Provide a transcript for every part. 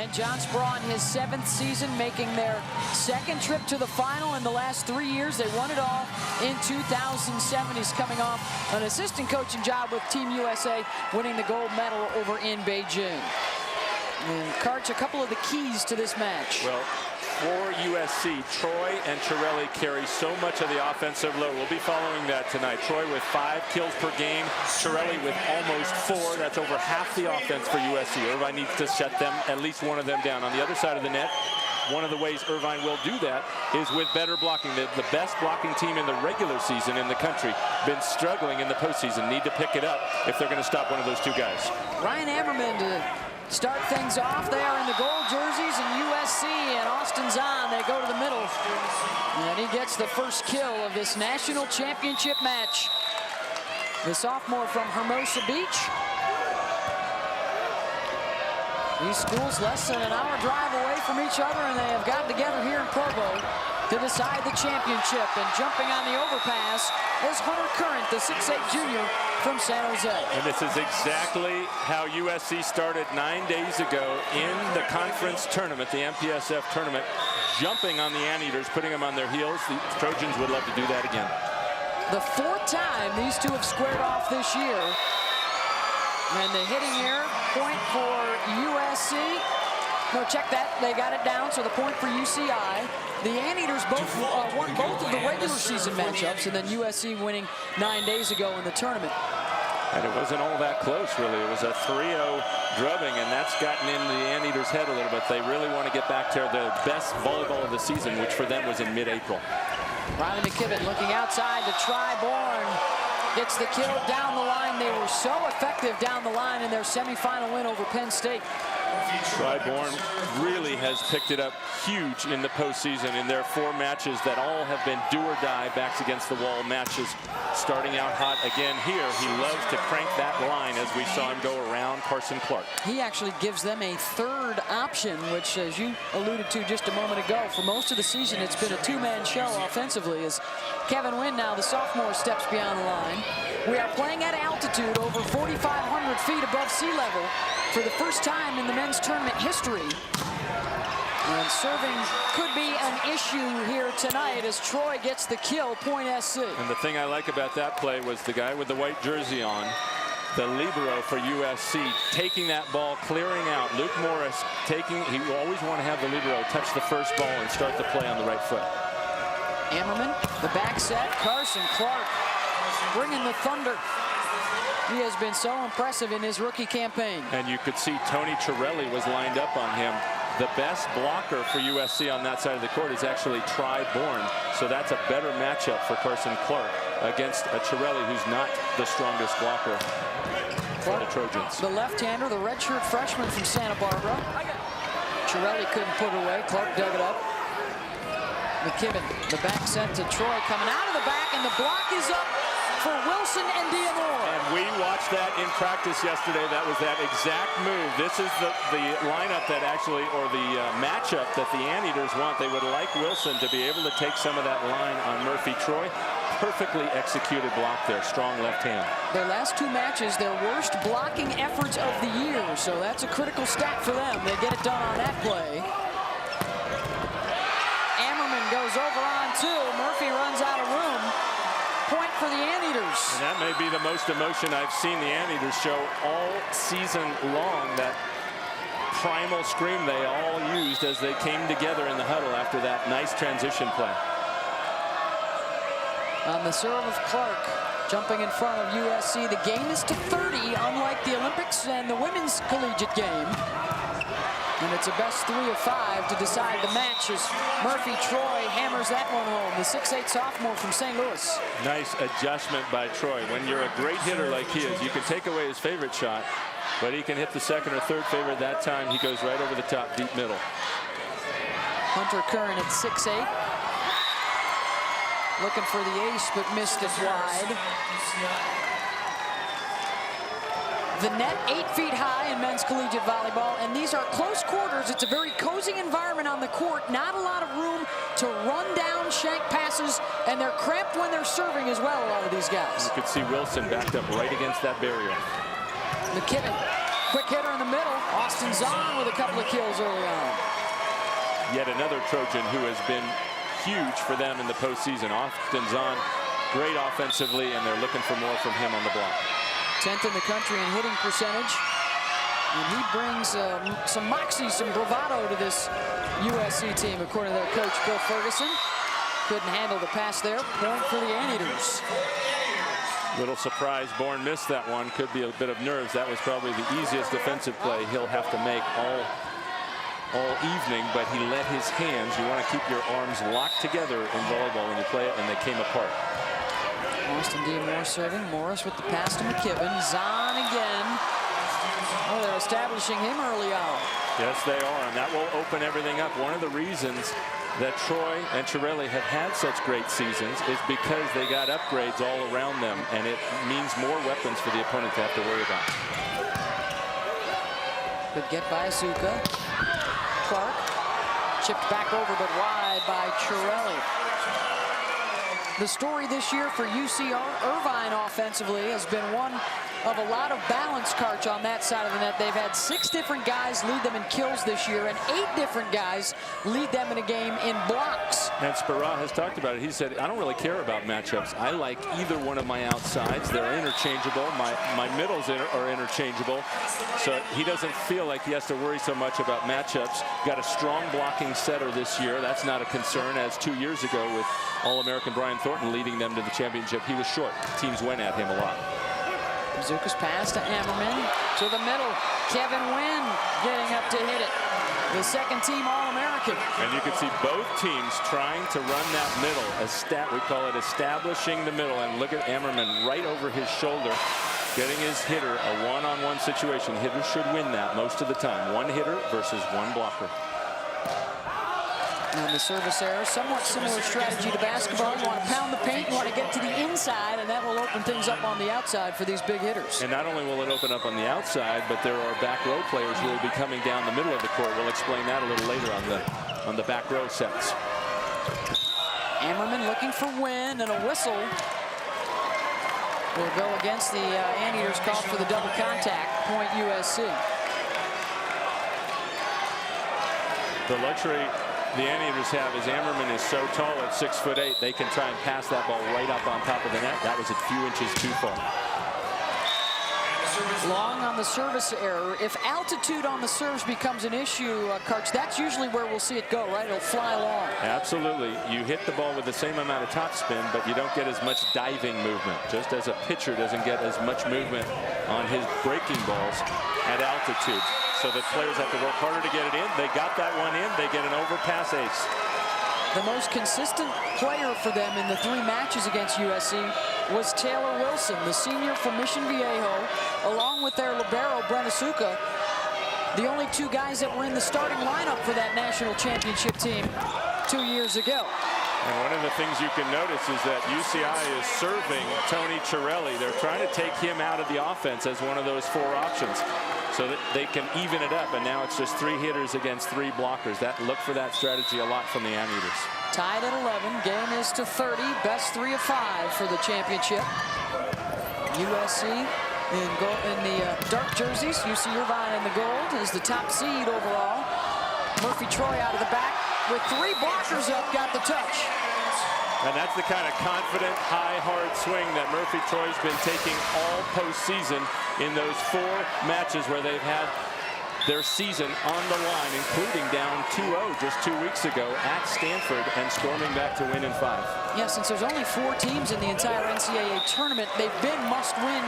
And John Spraw in his 7th season, making their 2nd trip to the final in the last 3 years. They won it all in 2007. He's coming off an assistant coaching job with Team USA, winning the gold medal over in Beijing. And Karch, a couple of the keys to this match. Well, for USC, Troy and Chiarelli carry so much of the offensive load. We'll be following that tonight. Troy with 5 kills per game. Chiarelli with almost 4. That's over half the offense for USC. Irvine needs to shut them, at least one of them, down. On the other side of the net, one of the ways Irvine will do that is with better blocking. The best blocking team in the regular season in the country, been struggling in the postseason. Need to pick it up if they're going to stop one of those two guys. Ryan Ammerman to start things off. They are in the gold jerseys, and USC and Austin Zahn, they go to the middle. And he gets the first kill of this national championship match. The sophomore from Hermosa Beach. These schools less than an hour drive away from each other, and they have gotten together here in Provo to decide the championship. And jumping on the overpass is Hunter Current, the 6'8" junior from San Jose. And this is exactly how USC started 9 days ago in the conference tournament, the MPSF tournament, jumping on the Anteaters, putting them on their heels. The Trojans would love to do that again. The 4th time these two have squared off this year. And the hitting here, point for USC. No, check that. They got it down, so the point for UCI. The Anteaters both won both of the regular season matchups, and then USC winning 9 days ago in the tournament. And it wasn't all that close, really. It was a 3-0 drubbing, and that's gotten into the Anteaters' head a little bit. They really want to get back to their best volleyball of the season, which for them was in mid-April. Riley McKibben looking outside to try Bourne. Gets the kill down the line. They were so effective down the line in their semifinal win over Penn State. Bourne really has picked it up huge in the postseason in their 4 matches that all have been do-or-die, backs against the wall matches. Starting out hot again here. He loves to crank that line, as we saw him go around Carson Clark. He actually gives them a 3rd option, which, as you alluded to just a moment ago, for most of the season it's been a 2-man show offensively, as Kevin Wynn, now the sophomore, steps beyond the line. We are playing at altitude over 4,500 feet above sea level for the first time in the men's tournament history. And serving could be an issue here tonight as Troy gets the kill, point SC. And the thing I like about that play was the guy with the white jersey on, the Libero for USC, taking that ball, clearing out. Luke Morris taking, he will always want to have the Libero touch the first ball and start the play on the right foot. Ammerman, the back set, Carson Clark bringing the thunder. He has been so impressive in his rookie campaign. And you could see Tony Chiarelli was lined up on him. The best blocker for USC on that side of the court is actually Tri Bourne. So that's a better matchup for Carson Clark against a Chiarelli who's not the strongest blocker for the Trojans. The left-hander, the redshirt freshman from Santa Barbara. Chiarelli couldn't put it away. Clark dug it up. McKibben, the back set to Troy, coming out of the back, and the block is up for Wilson and Diamore. And we watched that in practice yesterday. That was that exact move. This is the lineup that actually, or the matchup that the Anteaters want. They would like Wilson to be able to take some of that line on Murphy Troy. Perfectly executed block there. Strong left hand. Their last 2 matches, their worst blocking efforts of the year. So that's a critical stat for them. They get it done on that play. Ammerman goes over on 2. Murphy runs out of room. Point for the Anteaters. And that may be the most emotion I've seen the Anteaters show all season long. That primal scream they all used as they came together in the huddle after that nice transition play. On the serve of Clark, jumping in front of USC. The game is to 30, unlike the Olympics and the women's collegiate game. And it's a best 3 of 5 to decide the match as Murphy Troy hammers that one home. The 6'8" sophomore from St. Louis. Nice adjustment by Troy. When you're a great hitter like he is, you can take away his favorite shot, but he can hit the 2nd or 3rd favorite. That time he goes right over the top, deep middle. Hunter Curran at 6'8". Looking for the ace, but missed it wide. The net 8 feet high in men's collegiate volleyball, and these are close quarters. It's a very cozy environment on the court. Not a lot of room to run down shank passes, and they're cramped when they're serving as well, a lot of these guys. You could see Wilson backed up right against that barrier. McKibben quick hitter in the middle. Austin Zahn with a couple of kills early on. Yet another Trojan who has been huge for them in the postseason. Austin Zahn, great offensively, and they're looking for more from him on the block. 10th in the country in hitting percentage. And he brings some moxie, some bravado to this USC team, according to their coach, Bill Ferguson. Couldn't handle the pass there. Point for the Anteaters. Little surprise, Bourne missed that one. Could be a bit of nerves. That was probably the easiest defensive play he'll have to make all evening, but he let his hands. You want to keep your arms locked together in volleyball when you play it, and they came apart. Austin D. Moore serving. Morris with the pass to McKibben. Zahn again. Oh, they're establishing him early on. Yes, they are, and that will open everything up. One of the reasons that Troy and Chiarelli have had such great seasons is because they got upgrades all around them, and it means more weapons for the opponent to have to worry about. Good get by Azuka. Clark chipped back over, but wide by Chiarelli. The story this year for UCR Irvine offensively has been one of a lot of balance, Karch, on that side of the net. They've had 6 different guys lead them in kills this year, and 8 different guys lead them in a game in blocks. And Spera has talked about it. He said, I don't really care about matchups. I like either one of my outsides. They're interchangeable. My middles are interchangeable. So he doesn't feel like he has to worry so much about matchups. Got a strong blocking setter this year. That's not a concern, as 2 years ago with All-American Brian Thornton leading them to the championship. He was short. Teams went at him a lot. Zuka's pass to Ammerman to the middle. Kevin Wynn getting up to hit it. The second team All-American. And you can see both teams trying to run that middle. We call it establishing the middle. And look at Ammerman right over his shoulder, getting his hitter a one-on-one situation. Hitters should win that most of the time. One hitter versus one blocker. And the service error, somewhat similar strategy to basketball. You want to pound the paint, you want to get to the inside, and that will open things up on the outside for these big hitters. And not only will it open up on the outside, but there are back row players who will be coming down the middle of the court. We'll explain that a little later on the back row sets. Ammerman looking for Wynn, and a whistle will go against the Anteaters call for the double contact. Point USC. The luxury the Anteaters have is Ammerman is so tall at 6'8", they can try and pass that ball right up on top of the net. That was a few inches too far. Long on the service error. If altitude on the serves becomes an issue, Karch, that's usually where we'll see it go, right? It'll fly long. Absolutely. You hit the ball with the same amount of topspin, but you don't get as much diving movement. Just as a pitcher doesn't get as much movement on his breaking balls at altitude. So the players have to work harder to get it in. They got that one in. They get an overpass ace. The most consistent player for them in the 3 matches against USC was Taylor Wilson, the senior from Mission Viejo, along with their libero, Brent Asuka, the only 2 guys that were in the starting lineup for that national championship team 2 years ago. And one of the things you can notice is that UCI is serving Tony Chiarelli. They're trying to take him out of the offense as one of those 4 options so that they can even it up. And now it's just 3 hitters against 3 blockers. Look for that strategy a lot from the Anteaters. Tied at 11. Game is to 30. Best 3 of 5 for the championship. USC in the dark jerseys. UC Irvine in the gold is the top seed overall. Murphy Troy out of the back with 3 blockers up, got the touch. And that's the kind of confident, high, hard swing that Murphy Troy's been taking all postseason in those 4 matches where they've had their season on the line, including down 2-0 just 2 weeks ago at Stanford and storming back to win in 5. Yeah, since there's only 4 teams in the entire NCAA tournament, they've been must-win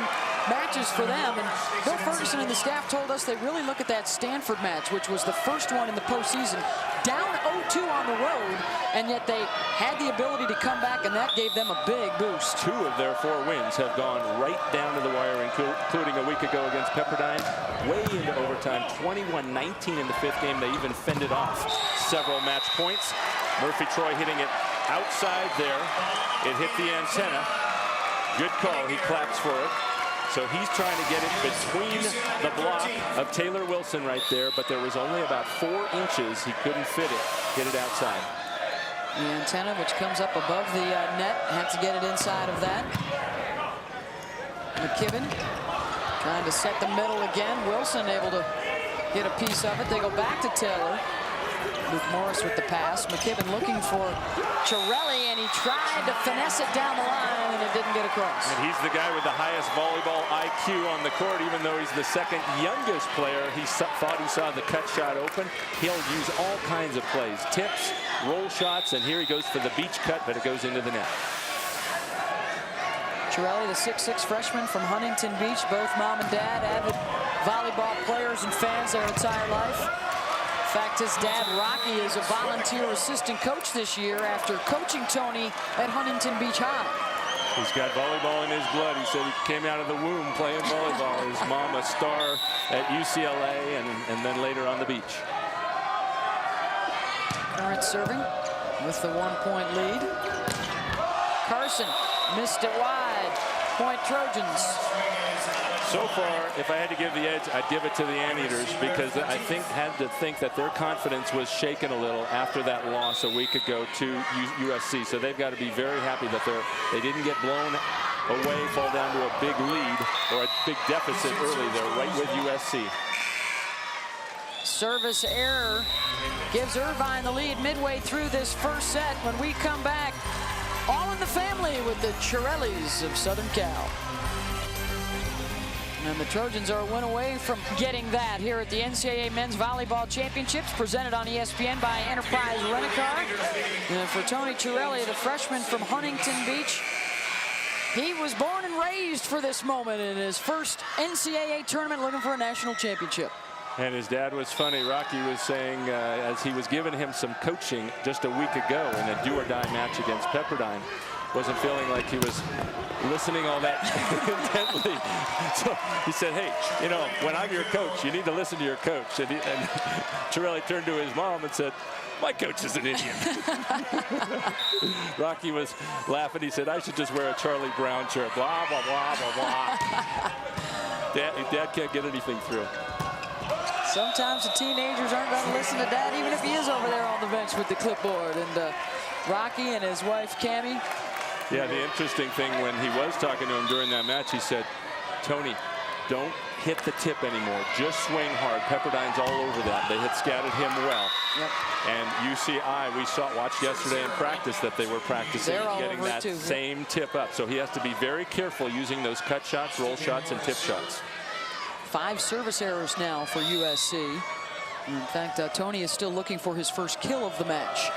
matches for them. And Bill Ferguson and the staff told us they really look at that Stanford match, which was the first one in the postseason, down 0-2 on the road, and yet they had the ability to come back, and that gave them a big boost. 2 of their 4 wins have gone right down to the wire, including a week ago against Pepperdine, way into overtime, 21-19 in the 5th game. They even fended off several match points. Murphy Troy hitting it outside there. It hit the antenna. Good call. He claps for it. So he's trying to get it between the block of Taylor Wilson right there, but there was only about 4 inches. He couldn't fit it, get it outside. The antenna, which comes up above the net, had to get it inside of that. McKibben Trying to set the middle again. Wilson able to get a piece of it. They go back to Taylor. Luke Morris with the pass. McKibben looking for Chiarelli, and he tried to finesse it down the line, and it didn't get across. And he's the guy with the highest volleyball IQ on the court, even though he's the second youngest player. He thought he saw the cut shot open. He'll use all kinds of plays, tips, roll shots, and here he goes for the beach cut, but it goes into the net. Chiarelli, the 6'6" freshman from Huntington Beach, both mom and dad, avid volleyball players and fans their entire life. In fact, his dad, Rocky, is a volunteer assistant coach this year after coaching Tony at Huntington Beach High. He's got volleyball in his blood. He said he came out of the womb playing volleyball. His mom, a star at UCLA, and then later on the beach. Current serving with the 1-point lead. Carson missed it wide. Point Trojans. So far, if I had to give the edge, I'd give it to the Anteaters, because I had to think that their confidence was shaken a little after that loss a week ago to USC. So they've got to be very happy that they didn't get blown away, fall down to a big lead or a big deficit early. They're right with USC. Service error gives Irvine the lead midway through this first set. When we come back, all in the family with the Chiarellis of Southern Cal. And the Trojans are a win away from getting that here at the NCAA Men's Volleyball Championships, presented on ESPN by Enterprise Rent-A-Car. And for Tony Chiarelli, the freshman from Huntington Beach, he was born and raised for this moment in his first NCAA tournament, looking for a national championship. And his dad was funny. Rocky was saying, as he was giving him some coaching just a week ago in a do-or-die match against Pepperdine, wasn't feeling like he was listening all that intently. So he said, hey, you know, when I'm your coach, you need to listen to your coach. And Chiarelli turned to his mom and said, my coach is an Indian. Rocky was laughing. He said, I should just wear a Charlie Brown shirt. Blah, blah, blah, blah, blah. Dad can't get anything through. Sometimes the teenagers aren't going to listen to Dad, even if he is over there on the bench with the clipboard. And Rocky and his wife, Cammie. Yeah, the interesting thing, when he was talking to him during that match, he said, Tony, don't hit the tip anymore. Just swing hard. Pepperdine's all over that. They had scattered him well. Yep. And UCI, we watched yesterday in practice that they were practicing getting that same tip up. So he has to be very careful using those cut shots, roll shots, and tip shots. 5 service errors now for USC. In fact, Tony is still looking for his first kill of the match.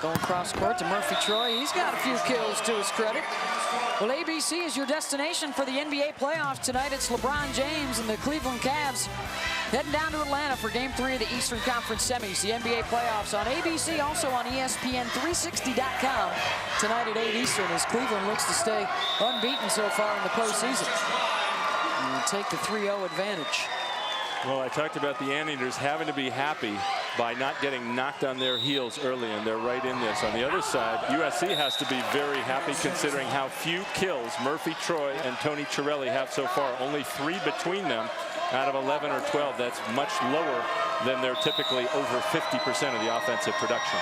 Going cross court to Murphy Troy. He's got a few kills to his credit. Well, ABC is your destination for the NBA playoffs tonight. It's LeBron James and the Cleveland Cavs heading down to Atlanta for Game 3 of the Eastern Conference Semis. The NBA playoffs on ABC, also on ESPN360.com tonight at 8 Eastern, as Cleveland looks to stay unbeaten so far in the postseason and take the 3-0 advantage. Well, I talked about the Anteaters having to be happy by not getting knocked on their heels early, and they're right in this. On the other side, USC has to be very happy considering how few kills Murphy Troy and Tony Chiarelli have so far. Only 3 between them out of 11 or 12. That's much lower than their typically over 50% of the offensive production.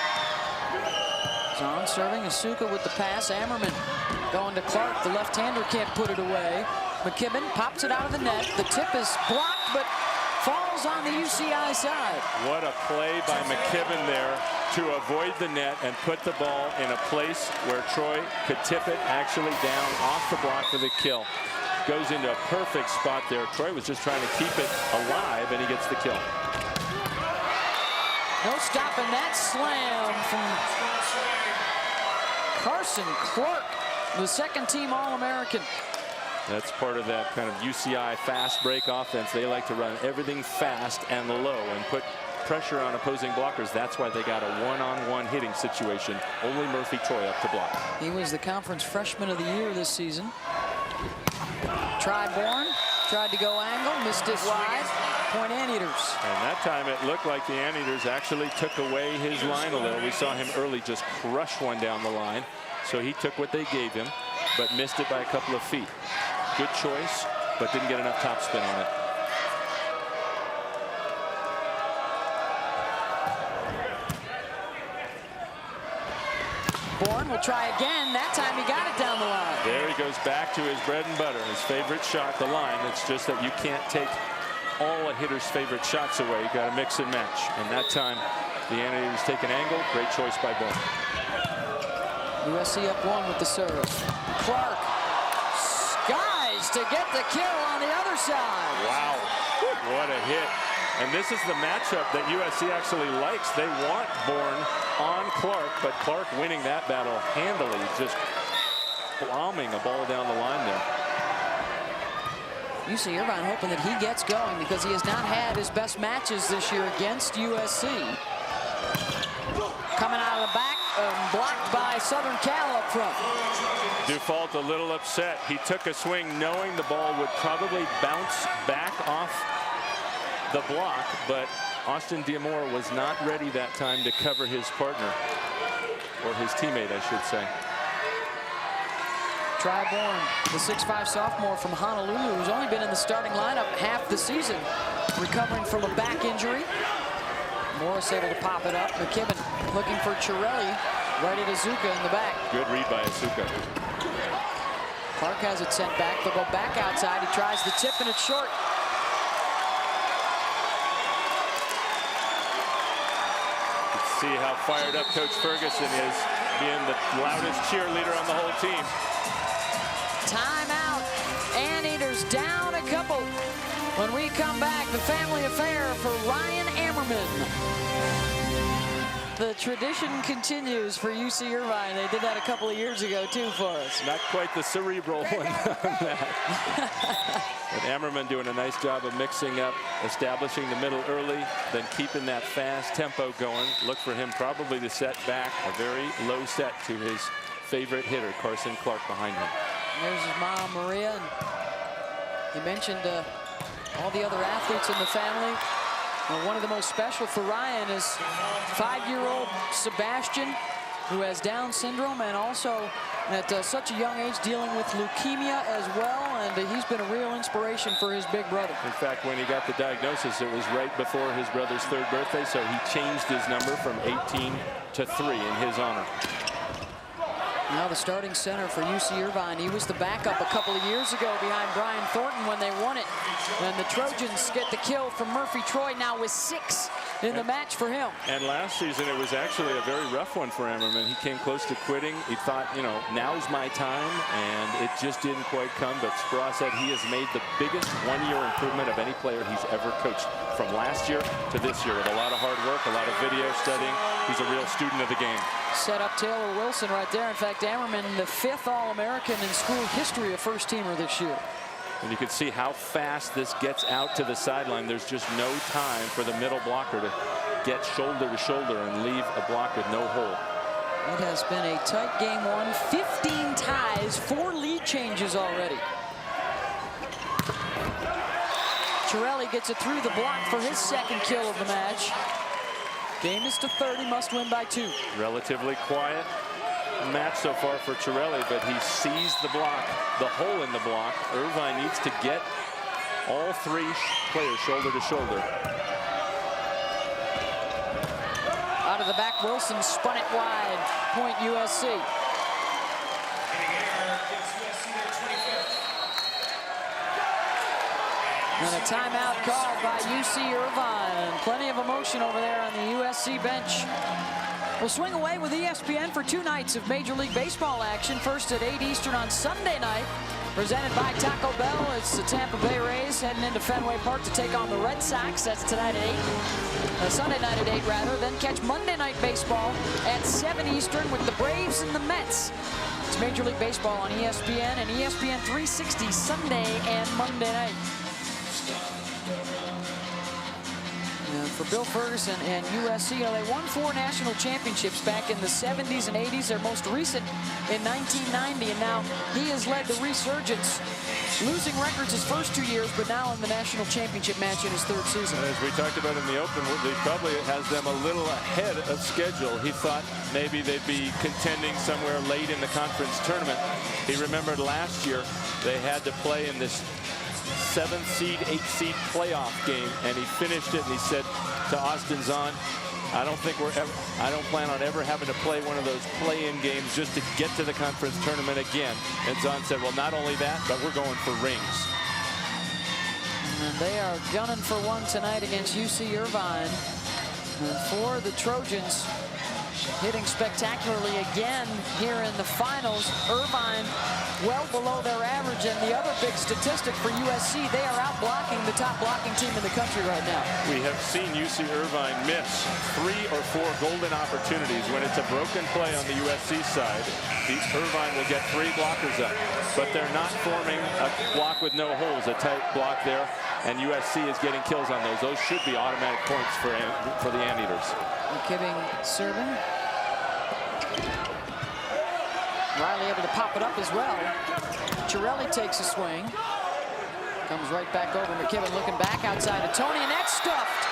Zahn serving, Asuka with the pass. Ammerman going to Clark. The left-hander can't put it away. McKibben pops it out of the net. The tip is blocked, but falls on the UCI side. What a play by McKibben there to avoid the net and put the ball in a place where Troy could tip it actually down off the block for the kill. Goes into a perfect spot there. Troy was just trying to keep it alive, and he gets the kill. No stopping that slam from Carson Clark, the second-team All-American. That's part of that kind of UCI fast break offense. They like to run everything fast and low and put pressure on opposing blockers. That's why they got a one-on-one hitting situation. Only Murphy Troy up to block. He was the conference freshman of the year this season. Triborn tried to go angle, missed it wide. Point Anteaters. And that time it looked like the Anteaters actually took away his line a little. We saw him early just crush one down the line. So he took what they gave him, but missed it by a couple of feet. Good choice, but didn't get enough topspin on it. Bourne will try again. That time he got it down the line. There he goes back to his bread and butter, his favorite shot, the line. It's just that you can't take all a hitter's favorite shots away. You got to mix and match. And that time, the Anteaters take an angle. Great choice by Bourne. USC up 1 with the serve. Clark skies to get the kill on the other side. Wow, what a hit. And this is the matchup that USC actually likes. They want Bourne on Clark, but Clark winning that battle handily, just bombing a ball down the line there. UC Irvine hoping that he gets going because he has not had his best matches this year against USC. Coming out of the back, blocked by Southern Cal up front. Dufault a little upset. He took a swing knowing the ball would probably bounce back off the block, but Austin Diamore was not ready that time to cover his partner, or his teammate, I should say. Tri Bourne, the 6'5" sophomore from Honolulu, who's only been in the starting lineup half the season, recovering from a back injury. Morris able to pop it up. McKibben looking for Chirelli, right at Azuka in the back. Good read by Azuka. Clark has it sent back. They'll go back outside. He tries the tip, and it's short. See how fired up Coach Ferguson is, being the loudest cheerleader on the whole team. Timeout. Anteaters down a couple. When we come back, the family affair for Ryan Ammerman. The tradition continues for UC Irvine. They did that a couple of years ago, too, for us. Not quite the cerebral one on that. But Ammerman doing a nice job of mixing up, establishing the middle early, then keeping that fast tempo going. Look for him probably to set back a very low set to his favorite hitter, Carson Clark, behind him. There's his mom, Maria. And he mentioned all the other athletes in the family. Well, one of the most special for Ryan is 5-year-old Sebastian, who has Down syndrome and also at such a young age dealing with leukemia as well, and he's been a real inspiration for his big brother. In fact, when he got the diagnosis, it was right before his brother's 3rd birthday, so he changed his number from 18 to 3 in his honor. Now the starting center for UC Irvine. He was the backup a couple of years ago behind Brian Thornton when they won it. And the Trojans get the kill from Murphy Troy, now with 6 in the match for him. And last season, it was actually a very rough one for Ammerman. He came close to quitting. He thought, you know, now's my time, and it just didn't quite come. But Spross said he has made the biggest one-year improvement of any player he's ever coached from last year to this year, with a lot of hard work, a lot of video studying. He's a real student of the game. Set up Taylor Wilson right there. In fact, Ammerman, the 5th All-American in school history, a first-teamer this year. And you can see how fast this gets out to the sideline. There's just no time for the middle blocker to get shoulder to shoulder and leave a block with no hole. It has been a tight game one. 15 ties, 4 lead changes already. Chirelli gets it through the block for his 2nd kill of the match. Game is to 30, must win by 2. Relatively quiet match so far for Chirelli, but he sees the block, the hole in the block. Irvine needs to get all 3 players shoulder to shoulder. Out of the back, Wilson spun it wide. Point USC. And a timeout called by UC Irvine. Plenty of emotion over there on the USC bench. We'll swing away with ESPN for 2 nights of Major League Baseball action. First at 8 Eastern on Sunday night. Presented by Taco Bell. It's the Tampa Bay Rays heading into Fenway Park to take on the Red Sox. That's tonight at 8. Sunday night at 8, rather. Then catch Monday Night Baseball at 7 Eastern with the Braves and the Mets. It's Major League Baseball on ESPN and ESPN 360 Sunday and Monday night. For Bill Ferguson and USC, you know, they won 4 national championships back in the 70s and 80s. Their most recent in 1990, and now he has led the resurgence, losing records his first 2 years, but now in the national championship match in his 3rd season. As we talked about in the open, Woodley probably has them a little ahead of schedule. He thought maybe they'd be contending somewhere late in the conference tournament. He remembered last year they had to play in this 7th seed, 8th seed playoff game, and he finished it, and he said to Austin Zahn, I don't plan on ever having to play one of those play-in games just to get to the conference tournament again. And Zahn said, well, not only that, but we're going for rings. And they are gunning for one tonight against UC Irvine. And for the Trojans, hitting spectacularly again here in the finals. Irvine well below their average, and the other big statistic for USC, they are out blocking the top blocking team in the country right now. We have seen UC Irvine miss 3 or 4 golden opportunities. When it's a broken play on the USC side, the Irvine will get 3 blockers up, but they're not forming a block with no holes, a tight block there, and USC is getting kills on those. Those should be automatic points for the Anteaters. McKibbing serving. Riley able to pop it up as well. Chiarelli takes a swing. Comes right back over. McKibbin looking back outside of Tony, and that's stuffed.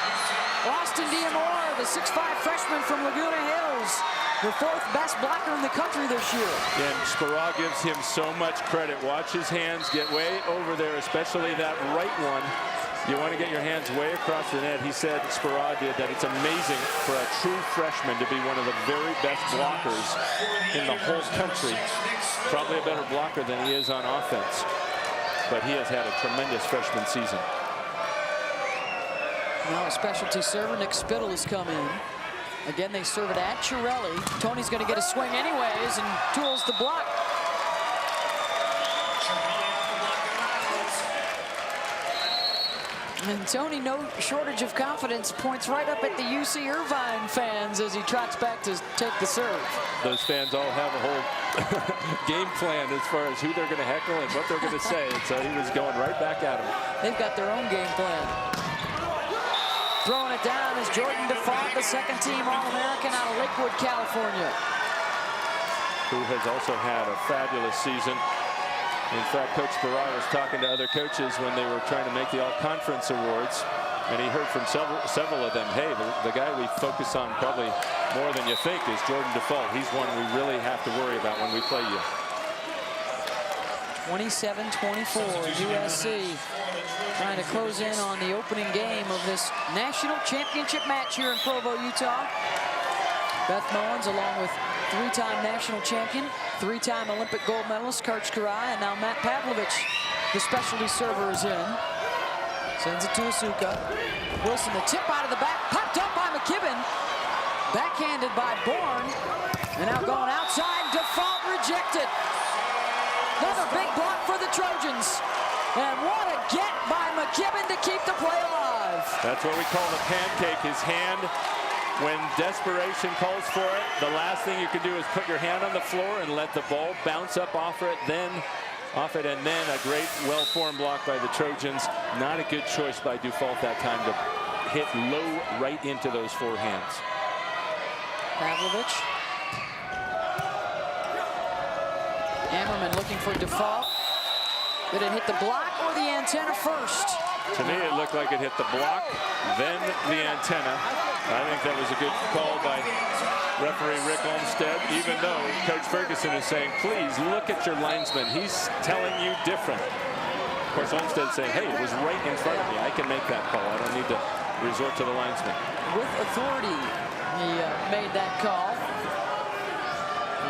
Austin Diamore, the 6'5" freshman from Laguna Hills, the 4th best blocker in the country this year. And Spera gives him so much credit. Watch his hands get way over there, especially that right one. You want to get your hands way across the net. He said, Spera did, that it's amazing for a true freshman to be one of the very best blockers in the whole country. Probably a better blocker than he is on offense. But he has had a tremendous freshman season. Now a specialty server, Nick Spittle, has come in. Again, they serve it at Chiarelli. Tony's going to get a swing anyways and tools the block. And Tony, no shortage of confidence, points right up at the UC Irvine fans as he trots back to take the serve. Those fans all have a whole game plan as far as who they're going to heckle and what they're going to say. And so he was going right back at them. They've got their own game plan. Throwing it down is Jordan DeFont, the 2nd-team All-American out of Lakewood, California. Who has also had a fabulous season. In fact, Coach Spera was talking to other coaches when they were trying to make the All-Conference Awards, and he heard from several of them, hey, the guy we focus on probably more than you think is Jordan DeFont. He's one we really have to worry about when we play you. 27-24, USC trying to close in on the opening game of this national championship match here in Provo, Utah. Beth Mowins, along with 3-time national champion, 3-time Olympic gold medalist Karch Karai, and now Matt Pavlovich, the specialty server, is in. Sends it to Asuka. Wilson, the tip out of the back, popped up by McKibbin. Backhanded by Bourne. And now going outside, DeFont rejected. Another big block for the Trojans. And what a get by McKibbin to keep the play alive. That's what we call the pancake. His hand, when desperation calls for it, the last thing you can do is put your hand on the floor and let the ball bounce up off it, and then a great well-formed block by the Trojans. Not a good choice by DeFont that time to hit low right into those 4 hands. Pavlovich. Ammerman looking for DeFont. Did it hit the block or the antenna first? To me, it looked like it hit the block, then the antenna. I think that was a good call by referee Rick Olmstead, even though Coach Ferguson is saying, please look at your linesman. He's telling you different. Of course, Olmstead's saying, hey, it was right in front of me. I can make that call. I don't need to resort to the linesman. With authority, he made that call.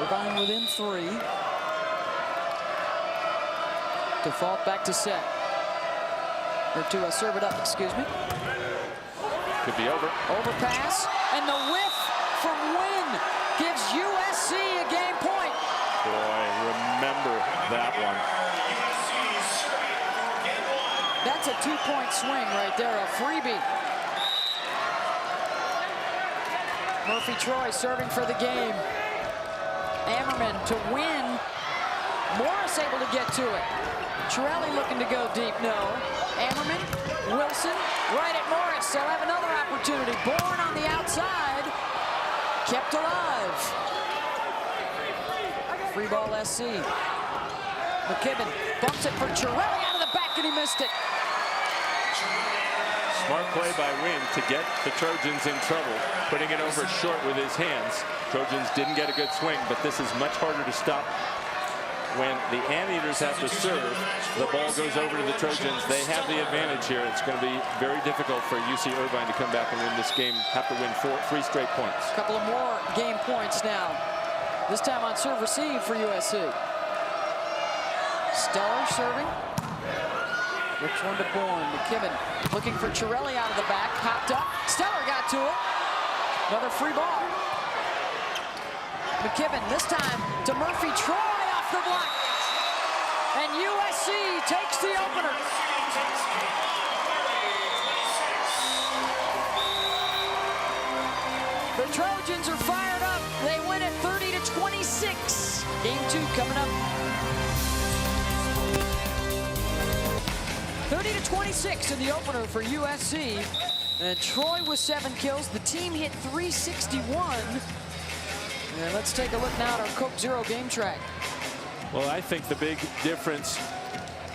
Irvine within 3. DeFont back to set. Or to serve it up, excuse me. Could be over. Overpass, and the whiff from Wynn gives USC a game point. Boy, remember that one. That's a 2-point swing right there, a freebie. Murphy Troy serving for the game. Ammerman to Wynn. Morris able to get to it. Chiarelli looking to go deep, no. Ammerman, Wilson, right at Morris. They'll have another opportunity. Bourne on the outside, kept alive. Free ball SC. McKibbin bumps it for Chiarelli out of the back, and he missed it. Smart play by Wynn to get the Trojans in trouble, putting it over short with his hands. Trojans didn't get a good swing, but this is much harder to stop when the Anteaters have to serve, the ball goes over to the Trojans. They have the advantage here. It's going to be very difficult for UC Irvine to come back and win this game. Have to win 3 straight points. A couple of more game points now. This time on serve receive for USC. Stellar serving. Which one to Bourne? McKibben looking for Chiarelli out of the back. Popped up. Stellar got to it. Another free ball. McKibben this time to Murphy. Troy off the block. And USC takes the opener. The Trojans are fired up. They win it 30-26. Game 2 coming up. 30-26 in the opener for USC. And Troy with 7 kills. The team hit 361. And let's take a look now at our Coke Zero game track. Well, I think the big difference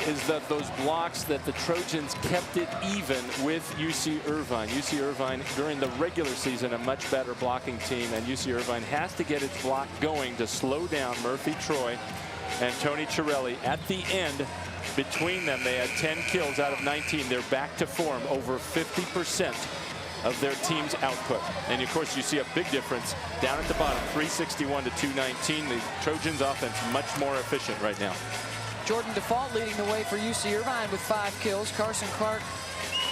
is that those blocks that the Trojans kept it even with UC Irvine. UC Irvine during the regular season a much better blocking team, and UC Irvine has to get its block going to slow down Murphy Troy and Tony Chiarelli. At the end, between them, they had 10 kills out of 19. They're back to form, over 50% of their team's output. And of course you see a big difference down at the bottom, 361 to 219. The Trojans offense much more efficient right now. Jordan Default leading the way for UC Irvine with 5 kills. Carson Clark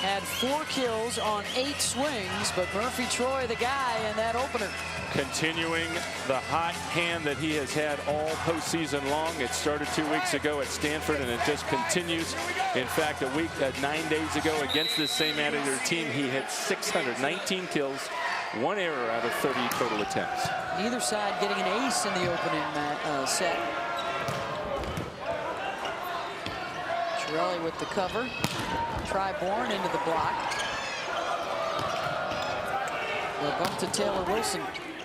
had 4 kills on 8 swings, but Murphy Troy the guy in that opener. Continuing the hot hand that he has had all postseason long. It started 2 weeks ago at Stanford, and it just continues. In fact, 9 days ago against this same Anteater team, he hit 619 kills, 1 error out of 30 total attempts. Either side getting an ace in the opening set. Chiarelli with the cover. Bourne into the block. A bump to Taylor Wilson.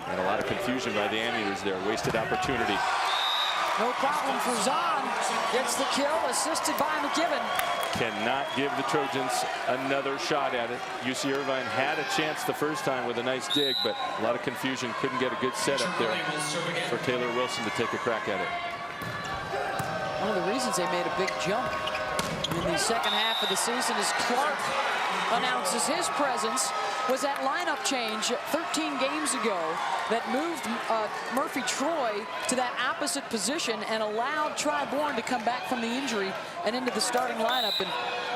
And a lot of confusion by the Anteaters there. Wasted opportunity. No problem for Zahn. Gets the kill, assisted by McKibben. Cannot give the Trojans another shot at it. UC Irvine had a chance the first time with a nice dig, but a lot of confusion. Couldn't get a good setup there for Taylor Wilson to take a crack at it. One of the reasons they made a big jump in the second half of the season is Clark announces his presence was that lineup change 13 games ago that moved Murphy Troy to that opposite position and allowed Bourne to come back from the injury and into the starting lineup. And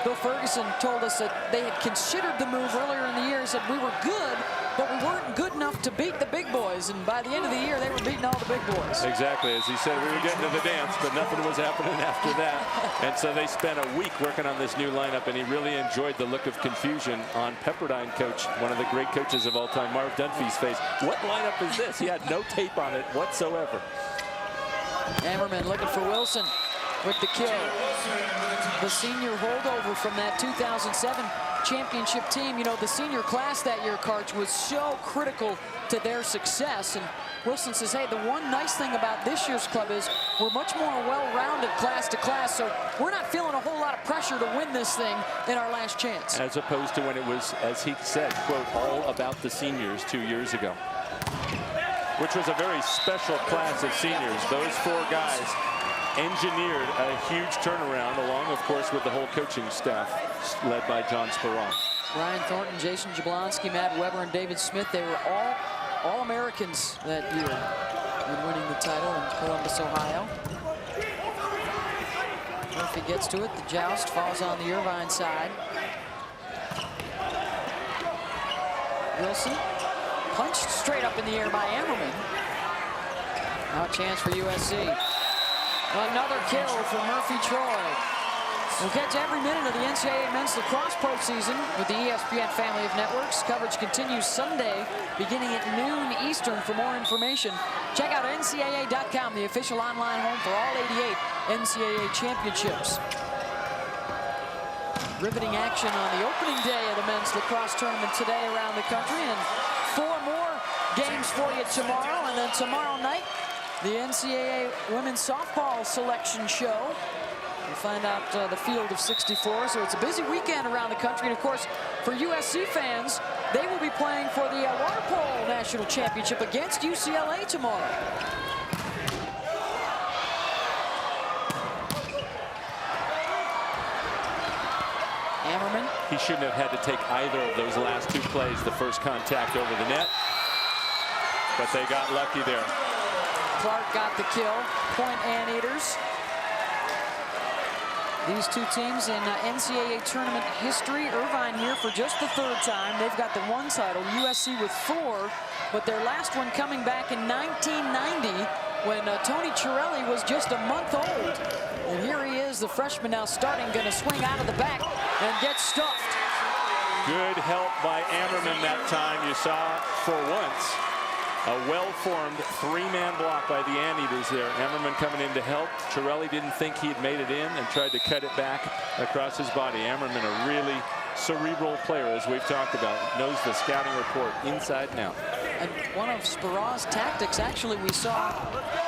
Bill Ferguson told us that they had considered the move earlier in the year, said we were good, but we weren't good enough to beat the big boys. And by the end of the year, they were beating all the big boys. Exactly. As he said, we were getting to the dance, but nothing was happening after that. And so they spent a week working on this new lineup, and he really enjoyed the look of confusion on Pepperdine coach, one of the great coaches of all time, Marv Dunphy's face. What lineup is this? He had no tape on it whatsoever. Ammerman looking for Wilson with the kill. The senior holdover from that 2007 championship team. You know, the senior class that year, Karch, was so critical to their success. And Wilson says, hey, the one nice thing about this year's club is we're much more well-rounded class to class, so we're not feeling a whole lot of pressure to win this thing in our last chance. As opposed to when it was, as he said, quote, all about the seniors 2 years ago. Which was a very special class of seniors. Those 4 guys engineered a huge turnaround, along, of course, with the whole coaching staff led by John Sparrow. Ryan Thornton, Jason Jablonski, Matt Weber, and David Smith, they were all Americans that year in winning the title in Columbus, Ohio. Murphy gets to it. The joust falls on the Irvine side. Wilson punched straight up in the air by Ammerman. Now a chance for USC. Another kill for Murphy Troy. We'll get to every minute of the NCAA men's lacrosse postseason with the ESPN family of networks. Coverage continues Sunday, beginning at noon Eastern. For more information, check out NCAA.com, the official online home for all 88 NCAA championships. Riveting action on the opening day of the men's lacrosse tournament today around the country, and 4 more games for you tomorrow, and then tomorrow night, the NCAA women's softball selection show. We'll find out the field of 64, so it's a busy weekend around the country. And of course, for USC fans, they will be playing for the water polo national championship against UCLA tomorrow. he shouldn't have had to take either of those last two plays, the first contact over the net. But they got lucky there. Clark got the kill. Point Anteaters. These two teams in NCAA tournament history. Irvine here for just the third time. They've got the one title. USC with 4, but their last one coming back in 1990 when Tony Chiarelli was just a month old. And here he is, the freshman now starting, going to swing out of the back and get stuffed. Good help by Ammerman that time. You saw for once a well-formed three-man block by the Anteaters there. Ammerman coming in to help. Chiarelli didn't think he'd made it in and tried to cut it back across his body. Ammerman, a really cerebral player, as we've talked about. Knows the scouting report inside and out. And one of Sparrow's tactics, actually, we saw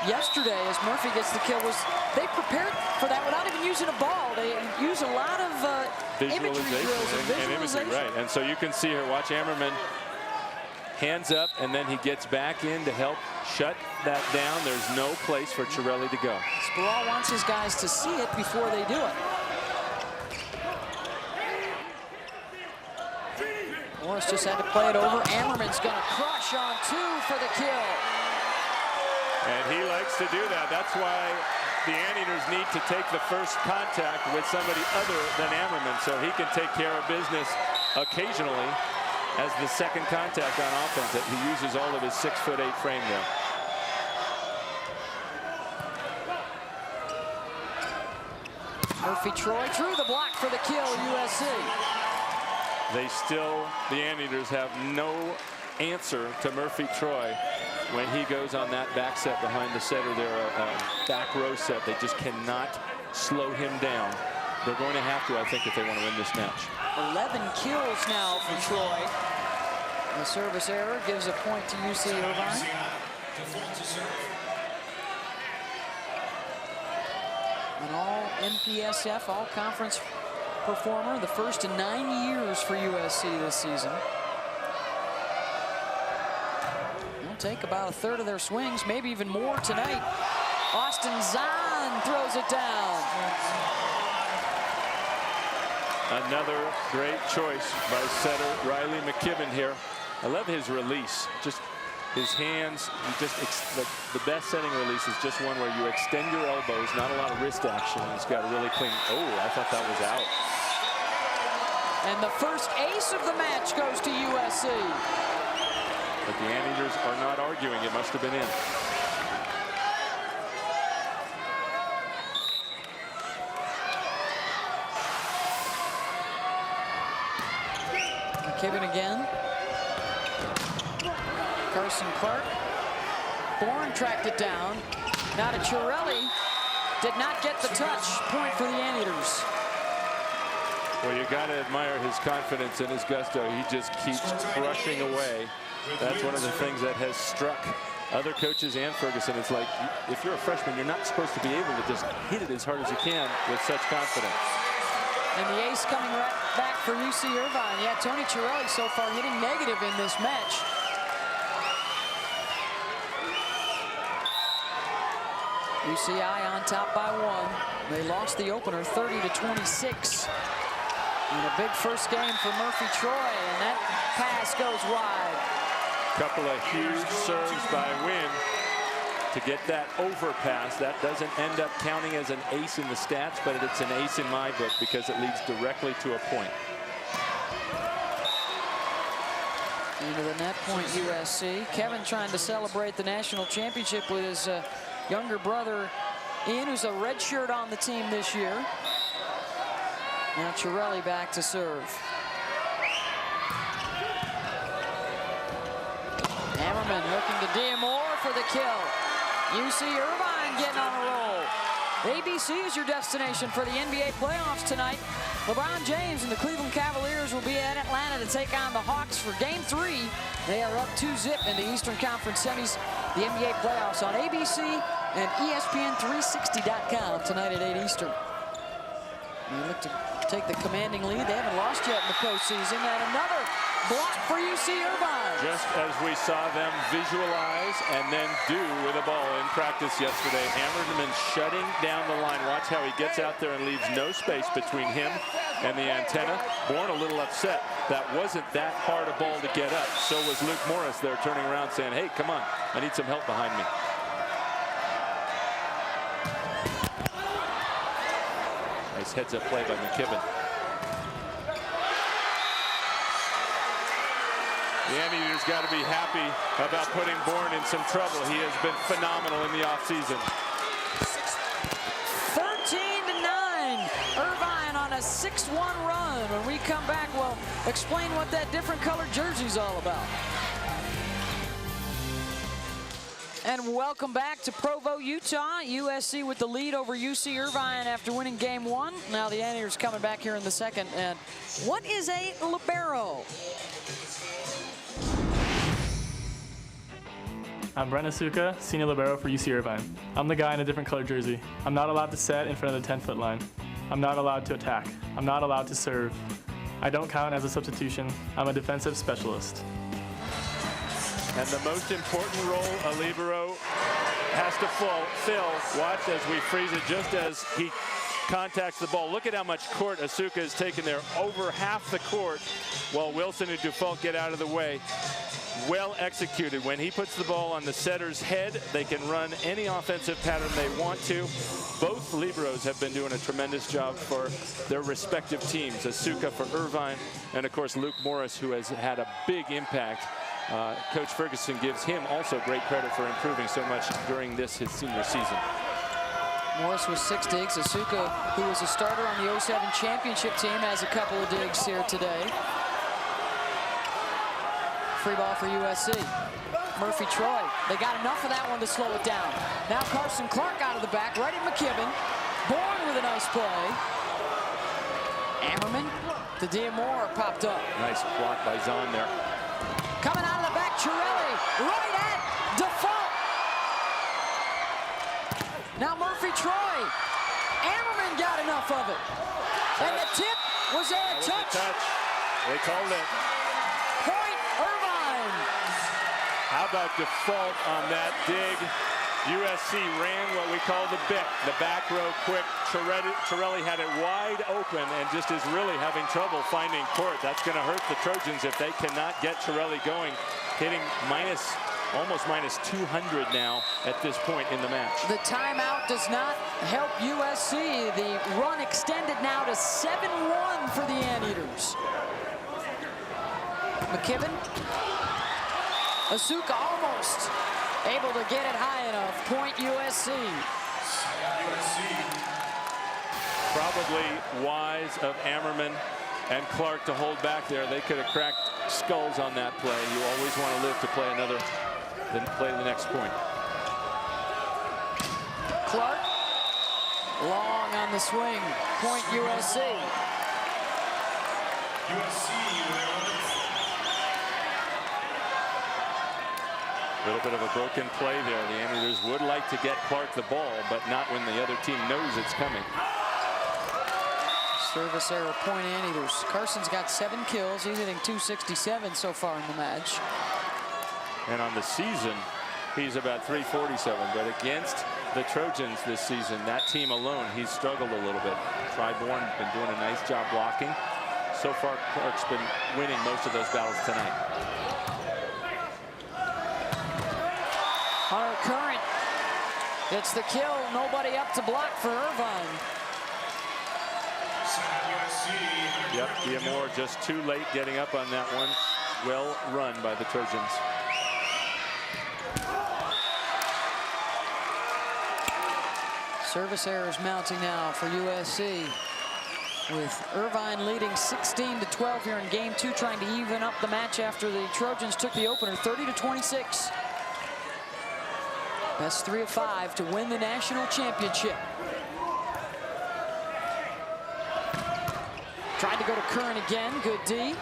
yesterday as Murphy gets the kill, was they prepared for that without even using a ball. They use a lot of imagery drills and imagery, right? And so you can see here, watch Ammerman. Hands up, and then he gets back in to help shut that down. There's no place for Chiarelli to go. Sparrow wants his guys to see it before they do it. Morris just had to play it over. Ammerman's going to crush on 2 for the kill. And he likes to do that. That's why the Anteaters need to take the first contact with somebody other than Ammerman, so he can take care of business occasionally as the second contact on offense. That he uses all of his 6'8" frame there. Murphy Troy through the block for the kill, USC. The Anteaters have no answer to Murphy Troy when he goes on that back set behind the setter there, a back row set. They just cannot slow him down. They're going to have to, I think, if they want to win this match. 11 kills now for Troy. The service error gives a point to UC Irvine. An all NPSF, all conference performer, the first in 9 years for USC this season. They'll take about a third of their swings, maybe even more tonight. Austin Zahn throws it down. Another great choice by setter Riley McKibben here. I love his release. Just his hands, the best setting release is just one where you extend your elbows, not a lot of wrist action. He's got a really clean, oh, I thought that was out. And the first ace of the match goes to USC. But the Anteaters are not arguing. It must have been in. McKibben again. Carson Clark. Bourne tracked it down. Now to Chiarelli. Did not get the touch. Point for the Anteaters. Well, you got to admire his confidence and his gusto. He just keeps crushing away. That's one of the things that has struck other coaches and Ferguson. It's like, if you're a freshman, you're not supposed to be able to just hit it as hard as you can with such confidence. And the ace coming right back for UC Irvine. Yeah, Tony Chiarelli so far hitting negative in this match. UCI on top by 1. They lost the opener 30-26. And a big first game for Murphy Troy, and that pass goes wide. Couple of huge serves by Wynn to get that overpass. That doesn't end up counting as an ace in the stats, but it's an ace in my book because it leads directly to a point. Into the net point, USC. Kevin trying to celebrate the national championship with his younger brother Ian, who's a red shirt on the team this year. Now Chiarelli back to serve. Hammerman looking to Diamore for the kill. UC Irvine getting on a roll. ABC is your destination for the NBA playoffs tonight. LeBron James and the Cleveland Cavaliers will be at Atlanta to take on the Hawks for Game 3. They are up 2-0 in the Eastern Conference semis. The NBA playoffs on ABC and ESPN360.com tonight at 8 Eastern. They look to take the commanding lead. They haven't lost yet in the postseason. And another block for UC Irvine. Just as we saw them visualize and then do with a ball in practice yesterday. Hammerman shutting down the line. Watch how he gets out there and leaves no space between him and the antenna. Bourne a little upset. That wasn't that hard a ball to get up. So was Luke Morris there turning around saying, hey, come on, I need some help behind me. Nice heads-up play by McKibben. The Anteaters got to be happy about putting Bourne in some trouble. He has been phenomenal in the offseason. 13-9. Irvine on a 6-1 run. When we come back, we'll explain what that different colored jersey's all about. And welcome back to Provo, Utah. USC with the lead over UC Irvine after winning game 1. Now the Anteaters coming back here in the second. And what is a libero? I'm Brent Asuka, senior libero for UC Irvine. I'm the guy in a different colored jersey. I'm not allowed to set in front of the 10-foot line. I'm not allowed to attack. I'm not allowed to serve. I don't count as a substitution. I'm a defensive specialist. And the most important role a libero has to fill. Watch as we freeze it just as he contacts the ball. Look at how much court Asuka has taken there. Over half the court while Wilson and Dufault get out of the way. Well executed. When he puts the ball on the setter's head, they can run any offensive pattern they want to. Both liberos have been doing a tremendous job for their respective teams. Asuka for Irvine, and of course Luke Morris, who has had a big impact. Coach Ferguson gives him also great credit for improving so much during his senior season. Morris with 6 digs. Asuka, who was a starter on the 07 championship team, has a couple of digs here today. Free ball for USC. Murphy Troy. They got enough of that one to slow it down. Now Carson Clark out of the back, right at McKibben. Bourne with a nice play. Ammerman. The Diamore popped up. Nice block by Zahn there. Coming out of the back, Chirelli, right at Default. Now Murphy Troy. Ammerman got enough of it. And the tip was there a touch. They called it. Point Irvine. How about Default on that dig? USC ran what we call the BIC, the back row quick. Chirelli had it wide open and just is really having trouble finding court. That's going to hurt the Trojans if they cannot get Chirelli going, hitting almost minus 200 now at this point in the match. The timeout does not help USC. The run extended now to 7-1 for the Anteaters. McKibben. Asuka almost able to get it high enough. Point USC. Probably wise of Ammerman and Clark to hold back there. They could have cracked skulls on that play. You always want to live to play play the next point. Clark, long on the swing. Point USC. A little bit of a broken play there. The Anteaters would like to get Clark the ball, but not when the other team knows it's coming. Service error, point Anteaters. Carson's got 7 kills. He's hitting .267 so far in the match. And on the season, he's about .347. But against the Trojans this season, that team alone, he's struggled a little bit. Bourne been doing a nice job blocking. So far, Clark's been winning most of those battles tonight. Hunter Current gets the kill. Nobody up to block for Irvine. Yep, Diamore just too late getting up on that one. Well run by the Trojans. Service errors mounting now for USC, with Irvine leading 16-12 here in game 2, trying to even up the match after the Trojans took the opener 30-26. Best 3 of 5 to win the national championship. Tried to go to Curran again. Good D.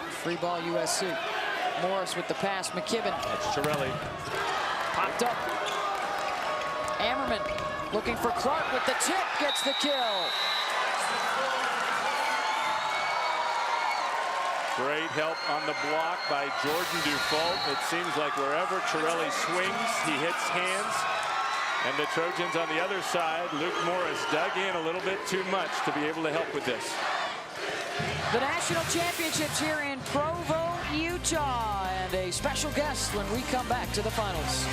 Free ball USC. Morris with the pass. McKibben. That's Chirelli. Popped up. Ammerman looking for Clark with the tip. Gets the kill. Great help on the block by Jordan Dufault. It seems like wherever Torelli swings, he hits hands. And the Trojans on the other side, Luke Morris dug in a little bit too much to be able to help with this. The national championships here in Provo, Utah, and a special guest when we come back to the finals.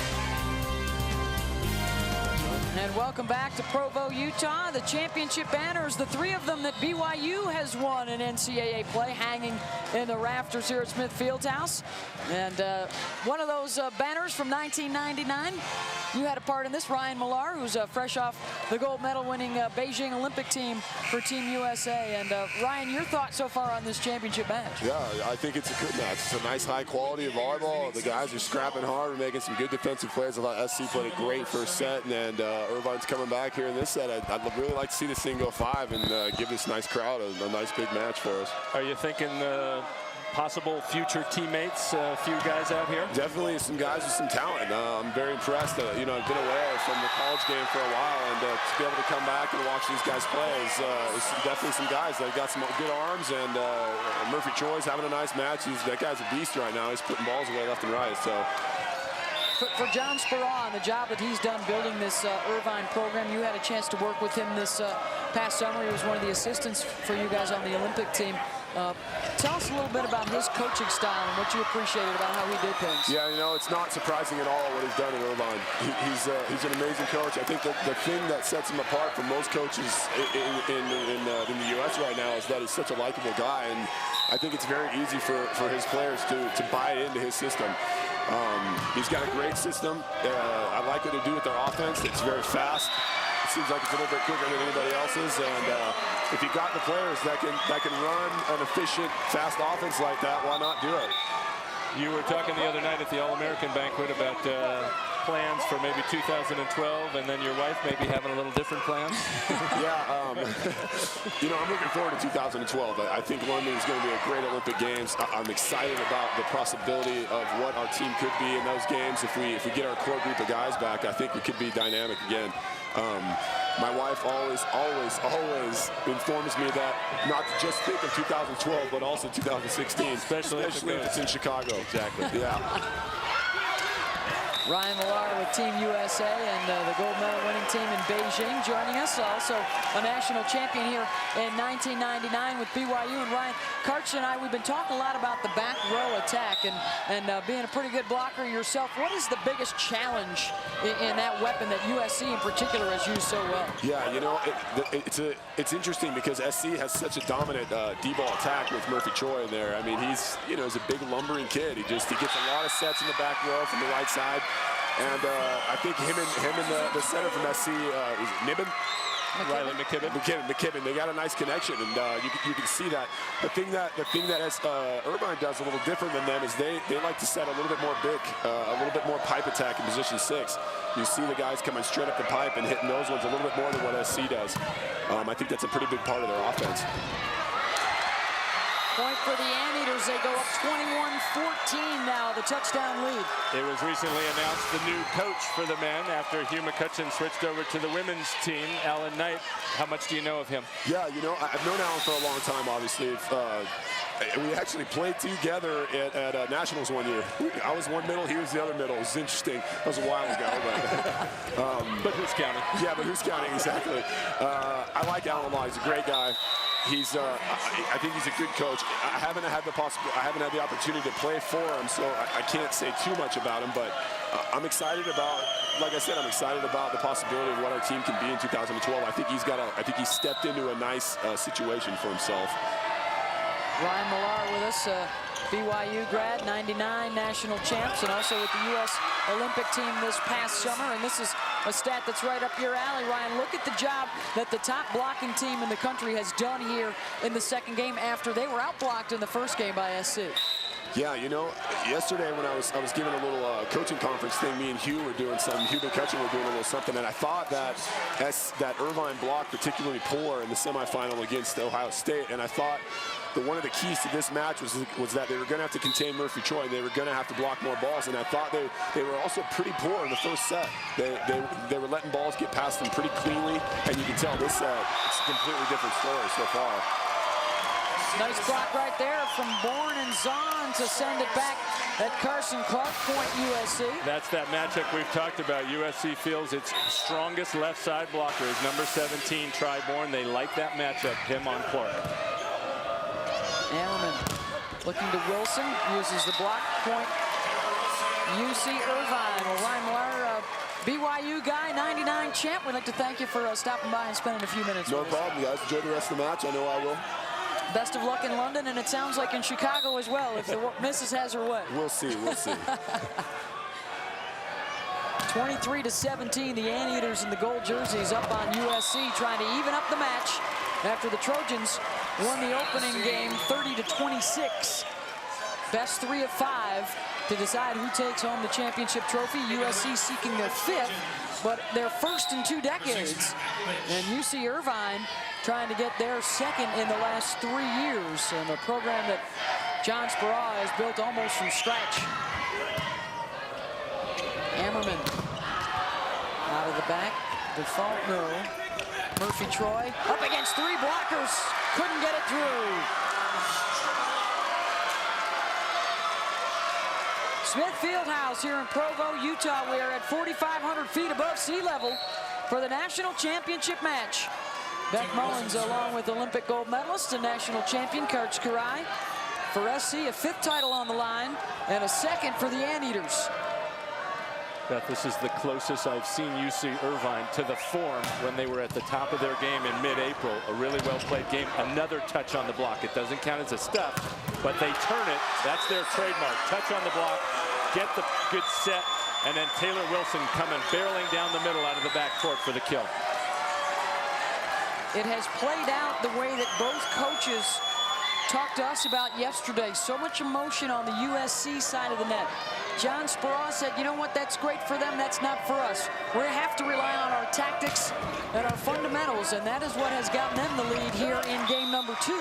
And welcome back to Provo, Utah. The championship banners, the three of them that BYU has won in NCAA play, hanging in the rafters here at Smith Fieldhouse. And one of those banners from 1999, you had a part in this, Ryan Millar, who's fresh off the gold medal winning Beijing Olympic team for Team USA. And Ryan, your thoughts so far on this championship match? Yeah, I think it's a good match. It's a nice high quality of volleyball. The guys are scrapping hard and making some good defensive plays. I thought SC played a great first set, and Irvine's coming back here in this set. I'd really like to see this thing go 5 and give this nice crowd a nice big match for us. Are you thinking possible future teammates, a few guys out here? Definitely some guys with some talent. I'm very impressed. I've been away from the college game for a while, and to be able to come back and watch these guys play is definitely some guys that got some good arms. And Murphy Choi's having a nice match. That guy's a beast right now. He's putting balls away left and right. So. For John Speron, the job that he's done building this Irvine program, you had a chance to work with him this past summer. He was one of the assistants for you guys on the Olympic team. Tell us a little bit about his coaching style and what you appreciated about how he did things. Yeah, it's not surprising at all what he's done in Irvine. He's an amazing coach. I think that the thing that sets him apart from most coaches in the U.S. right now is that he's such a likable guy, and I think it's very easy for his players to buy into his system. He's got a great system. I like what they do with their offense. It's very fast. It seems like it's a little bit quicker than anybody else's. And if you got the players that can run an efficient, fast offense like that, why not do it? You were talking the other night at the All-American banquet about plans for maybe 2012, and then your wife may be having a little different plans. Yeah, I'm looking forward to 2012. I think London is going to be a great Olympic Games. I'm excited about the possibility of what our team could be in those games. If we get our core group of guys back, I think we could be dynamic again. My wife always informs me that not to just think of 2012, but also 2016, especially if it's in Chicago. Exactly. Yeah. Ryan Millar with Team USA and the gold medal winning team in Beijing joining us. Also a national champion here in 1999 with BYU. And Ryan Karch and I, we've been talking a lot about the back row attack and being a pretty good blocker yourself. What is the biggest challenge in that weapon that USC in particular has used so well? Yeah, it's interesting because SC has such a dominant D-ball attack with Murphy Choi in there. I mean, he's a big lumbering kid. He gets a lot of sets in the back row from the right side. And I think him and the center from SC, is it Nibbin? Riley McKibben. They got a nice connection, and you can see that. The thing that Irvine does a little different than them is they like to set a little bit more pipe attack in position 6. You see the guys coming straight up the pipe and hitting those ones a little bit more than what SC does. I think that's a pretty big part of their offense. Point for the Anteaters. They go up 21-14 now, the touchdown lead. It was recently announced the new coach for the men after Hugh McCutcheon switched over to the women's team, Alan Knight. How much do you know of him? Yeah, I've known Alan for a long time, obviously. We actually played together at Nationals one year. I was one middle, he was the other middle. It was interesting. That was a while ago. But who's counting? Yeah, but who's counting, exactly. I like Alan a lot. He's a great guy. I think he's a good coach. I haven't had the opportunity to play for him, so I can't say too much about him. But I'm excited about, like I said, I'm excited about the possibility of what our team can be in 2012. I think he's stepped into a nice situation for himself. Ryan Millar with us, BYU grad, 99 national champs, and also with the U.S. Olympic team this past summer. And this is a stat that's right up your alley, Ryan. Look at the job that the top blocking team in the country has done here in the second game after they were outblocked in the first game by SC. Yeah, yesterday when I was giving a little coaching conference thing, me and Hugh were doing something. Hugh McCutcheon were doing a little something, and I thought that Irvine blocked particularly poor in the semifinal against Ohio State, and I thought that one of the keys to this match was that they were going to have to contain Murphy Choi, and they were going to have to block more balls, and I thought they were also pretty poor in the first set. They were letting balls get past them pretty cleanly, and you can tell this set, it's a completely different story so far. Nice block right there from Bourne and Zahn to send it back at Carson Clark, point USC. That's that matchup we've talked about. USC feels its strongest left side blocker is number 17, Tri Bourne. They like that matchup, him on Clark. Ammerman looking to Wilson, uses the block, point UC Irvine. Well, Ryan Meyer, BYU guy, 99 champ. We'd like to thank you for stopping by and spending a few minutes No with us. problem, guys. Enjoy the rest of the match. I know I will. Best of luck in London, and it sounds like in Chicago as well, if the missus has her way. We'll see, we'll see. 23-17, the Anteaters in the gold jerseys up on USC, trying to even up the match after the Trojans won the opening game 30-26. Best 3 of 5 to decide who takes home the championship trophy. USC seeking their 5th, but their first in 2 decades. And UC Irvine trying to get their 2nd in the last 3 years, and a program that John Speraw has built almost from scratch. Ammerman out of the back. Default, no. Murphy Troy up against 3 blockers. Couldn't get it through. Smith Fieldhouse here in Provo, Utah. We are at 4,500 feet above sea level for the national championship match. Beck Mullins, along with Olympic gold medalist and national champion Karch Karai. For SC, a 5th title on the line and a 2nd for the Anteaters. Beth, this is the closest I've seen UC Irvine to the form when they were at the top of their game in mid-April. A really well-played game. Another touch on the block. It doesn't count as a stuff, but they turn it. That's their trademark. Touch on the block, get the good set, and then Taylor Wilson coming barreling down the middle out of the back court for the kill. It has played out the way that both coaches talked to us about yesterday. So much emotion on the USC side of the net. John Speraw said, you know what, that's great for them, that's not for us. We have to rely on our tactics and our fundamentals, and that is what has gotten them the lead here in game number 2.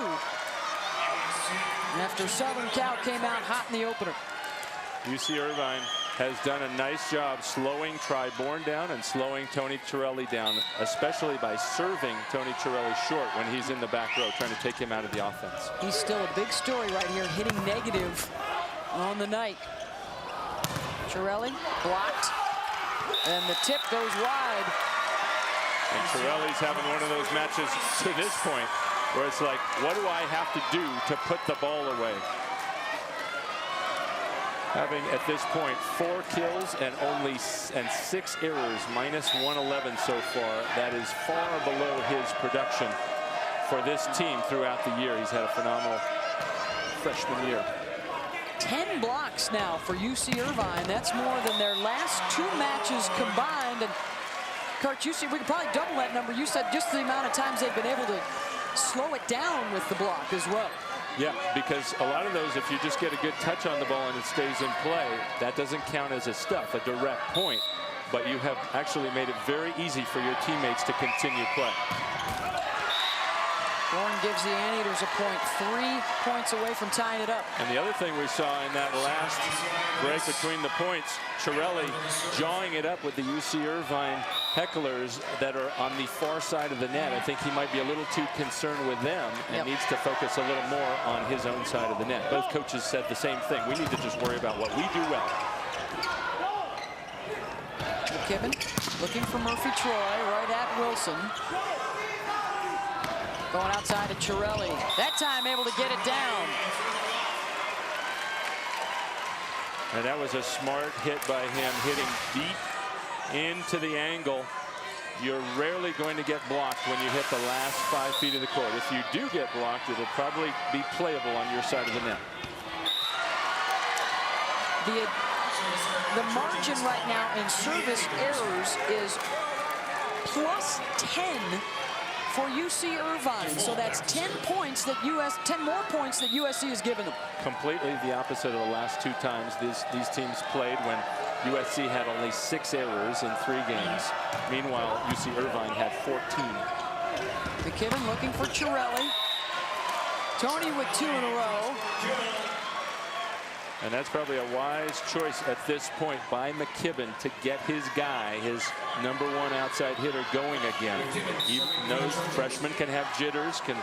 After Southern Cal came out hot in the opener. UC Irvine has done a nice job slowing Tri Bourne down and slowing Tony Chiarelli down, especially by serving Tony Chiarelli short when he's in the back row, trying to take him out of the offense. He's still a big story right here, hitting negative on the night. Chiarelli blocked, and the tip goes wide. And Chiarelli's having one of those matches to this point where it's like, what do I have to do to put the ball away? Having at this point 4 kills and 6 errors, minus 111 so far. That is far below his production for this team throughout the year. He's had a phenomenal freshman year. 10 blocks now for UC Irvine. That's more than their last 2 matches combined. And Kurt, you see, we could probably double that number. You said just the amount of times they've been able to slow it down with the block as well. Yeah, because a lot of those, if you just get a good touch on the ball and it stays in play, that doesn't count as a stuff, a direct point. But you have actually made it very easy for your teammates to continue play. Bourne gives the Anteaters a point, 3 points away from tying it up. And the other thing we saw in that last break between the points, Chiarelli jawing it up with the UC Irvine hecklers that are on the far side of the net. I think he might be a little too concerned with them and needs to focus a little more on his own side of the net. Both coaches said the same thing. We need to just worry about what we do well. McKibben looking for Murphy Troy right at Wilson. Going outside to Chiarelli. That time able to get it down. And that was a smart hit by him, hitting deep into the angle. You're rarely going to get blocked when you hit the last 5 feet of the court. If you do get blocked, it'll probably be playable on your side of the net. The margin right now in service errors is plus 10 for UC Irvine. So that's 10 points that 10 more points that USC has given them. Completely the opposite of the last 2 times these teams played, when USC had only 6 errors in 3 games. Meanwhile, UC Irvine had 14. McKibben looking for Chiarelli. Tony with 2 in a row. And that's probably a wise choice at this point by McKibben to get his guy, his #1 outside hitter, going again. He knows freshmen can have jitters, can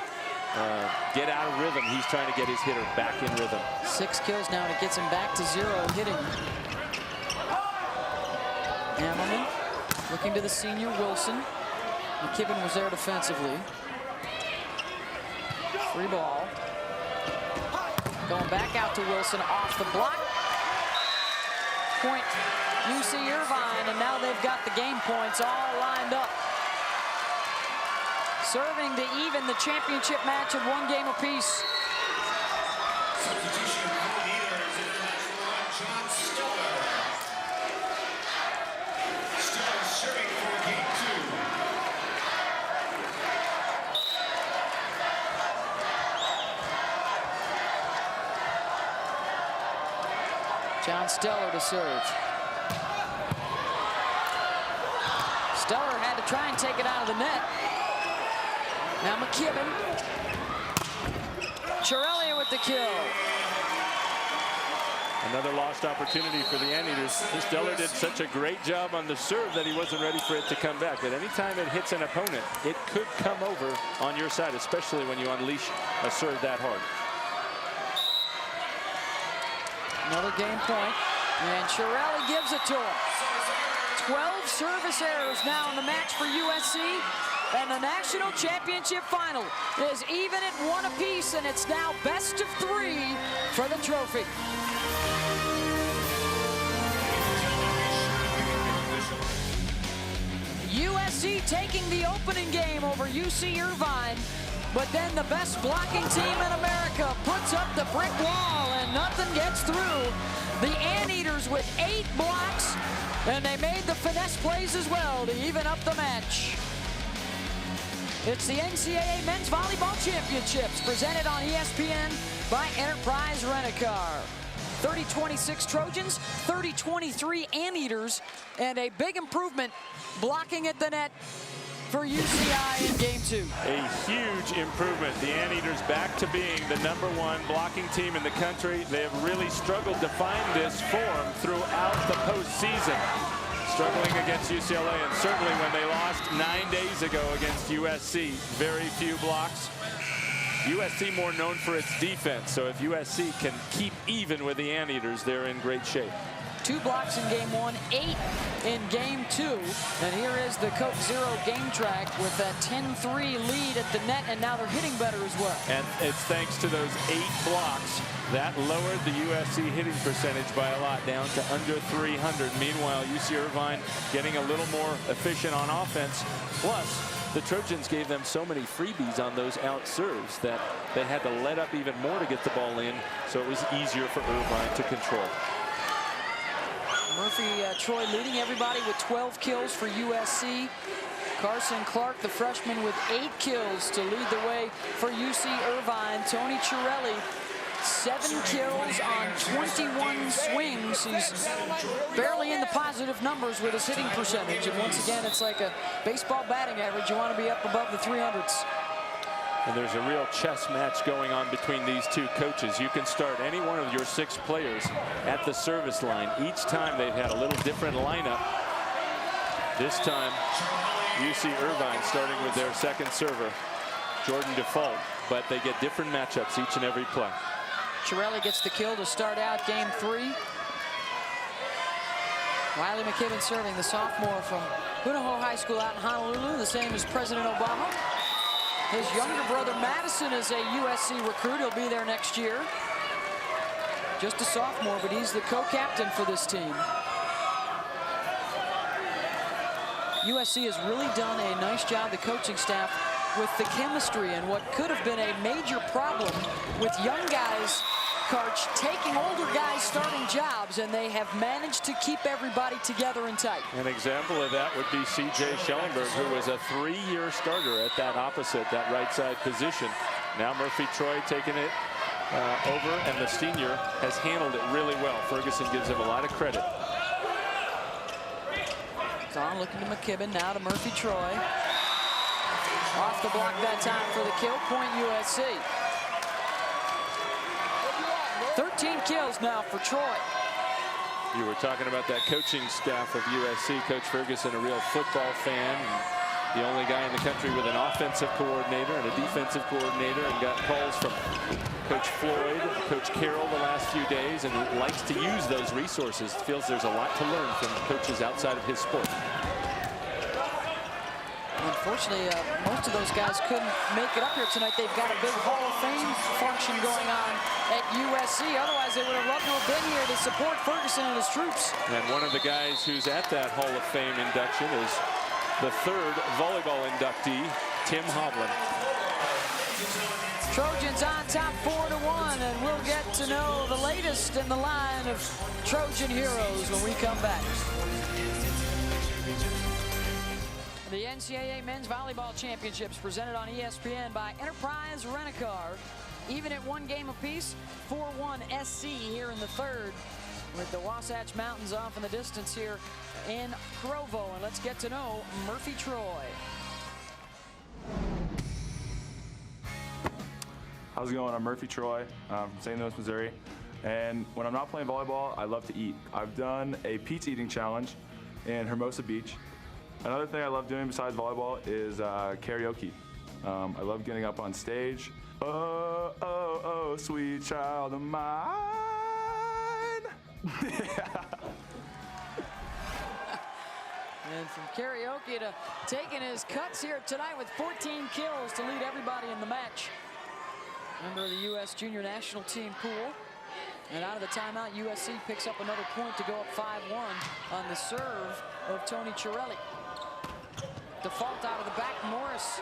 get out of rhythm. He's trying to get his hitter back in rhythm. 6 kills now, and it gets him back to 0 hitting. Hammerman looking to the senior Wilson. McKibben was there defensively. Free ball. Going back out to Wilson off the block. Point UC Irvine, and now they've got the game points all lined up. Serving to even the championship match at 1 game apiece. John Stellar to serve. Stellar had to try and take it out of the net. Now McKibben. Chiarelli with the kill. Another lost opportunity for the Anteaters. Stellar did such a great job on the serve that he wasn't ready for it to come back. But anytime it hits an opponent, it could come over on your side, especially when you unleash a serve that hard. Another game point, and Chiarelli gives it to him. 12 service errors now in the match for USC, and the national championship final is even at 1 apiece, and it's now best of 3 for the trophy. USC taking the opening game over UC Irvine. But then the best blocking team in America puts up the brick wall and nothing gets through. The Anteaters with 8 blocks, and they made the finesse plays as well to even up the match. It's the NCAA Men's Volleyball Championships presented on ESPN by Enterprise Rent-A-Car. 30-26 Trojans, 30-23 Anteaters, and a big improvement blocking at the net for UCI in game 2. A huge improvement. The Anteaters back to being the #1 blocking team in the country. They have really struggled to find this form throughout the postseason. Struggling against UCLA, and certainly when they lost 9 days ago against USC. Very few blocks. USC more known for its defense, so if USC can keep even with the Anteaters, they're in great shape. 2 blocks in game 1, 8 in game 2. And here is the Coke Zero game track with that 10-3 lead at the net, and now they're hitting better as well. And it's thanks to those 8 blocks that lowered the USC hitting percentage by a lot, down to under 300. Meanwhile, UC Irvine getting a little more efficient on offense. Plus, the Trojans gave them so many freebies on those out serves that they had to let up even more to get the ball in, so it was easier for Irvine to control. Troy leading everybody with 12 kills for USC. Carson Clark, the freshman, with 8 kills to lead the way for UC Irvine. Tony Chiarelli, 7 kills on 21 swings. He's barely in the positive numbers with his hitting percentage. And once again, it's like a baseball batting average. You want to be up above the 300s. And there's a real chess match going on between these two coaches. You can start any one of your 6 players at the service line. Each time they've had a little different lineup. This time, UC Irvine starting with their second server, Jordan Default, but they get different matchups each and every play. Chiarelli gets the kill to start out game 3. Wiley McKibben serving, the sophomore from Punahou High School out in Honolulu, the same as President Obama. His younger brother Madison is a USC recruit. He'll be there next year. Just a sophomore, but he's the co-captain for this team. USC has really done a nice job, the coaching staff, with the chemistry and what could have been a major problem with young guys, Karch, taking older guys starting jobs, and they have managed to keep everybody together and tight. An example of that would be C.J. Schellenberg, who was a 3-year starter at that opposite, that right side position. Now Murphy Troy taking it over, and the senior has handled it really well. Ferguson gives him a lot of credit. Zahn looking to McKibben, now to Murphy Troy. Off the block that time for the kill, point USC. 13 kills now for Troy. You were talking about that coaching staff of USC. Coach Ferguson, a real football fan. the only guy in the country with an offensive coordinator and a defensive coordinator, and got calls from Coach Floyd, Coach Carroll the last few days, and likes to use those resources. Feels there's a lot to learn from coaches outside of his sport. Unfortunately, most of those guys couldn't make it up here tonight. They've got a big Hall of Fame function going on at USC. Otherwise, they would have loved to have been here to support Ferguson and his troops. And one of the guys who's at that Hall of Fame induction is the third volleyball inductee, Tim Hovland. Trojans on top 4-1, and we'll get to know the latest in the line of Trojan heroes when we come back. The NCAA Men's Volleyball Championships presented on ESPN by Enterprise Rent-A-Car. Even at 1 game apiece, 4-1 SC here in the third, with the Wasatch Mountains off in the distance here in Provo. And let's get to know Murphy Troy. How's it going? I'm Murphy Troy from St. Louis, Missouri. And when I'm not playing volleyball, I love to eat. I've done a pizza eating challenge in Hermosa Beach. Another thing I love doing besides volleyball is karaoke. I love getting up on stage. Oh, oh, oh, sweet child of mine. And from karaoke to taking his cuts here tonight with 14 kills to lead everybody in the match. Member of the U.S. Junior National Team pool. And out of the timeout, USC picks up another point to go up 5-1 on the serve of Tony Chiarelli. Default out of the back, Morris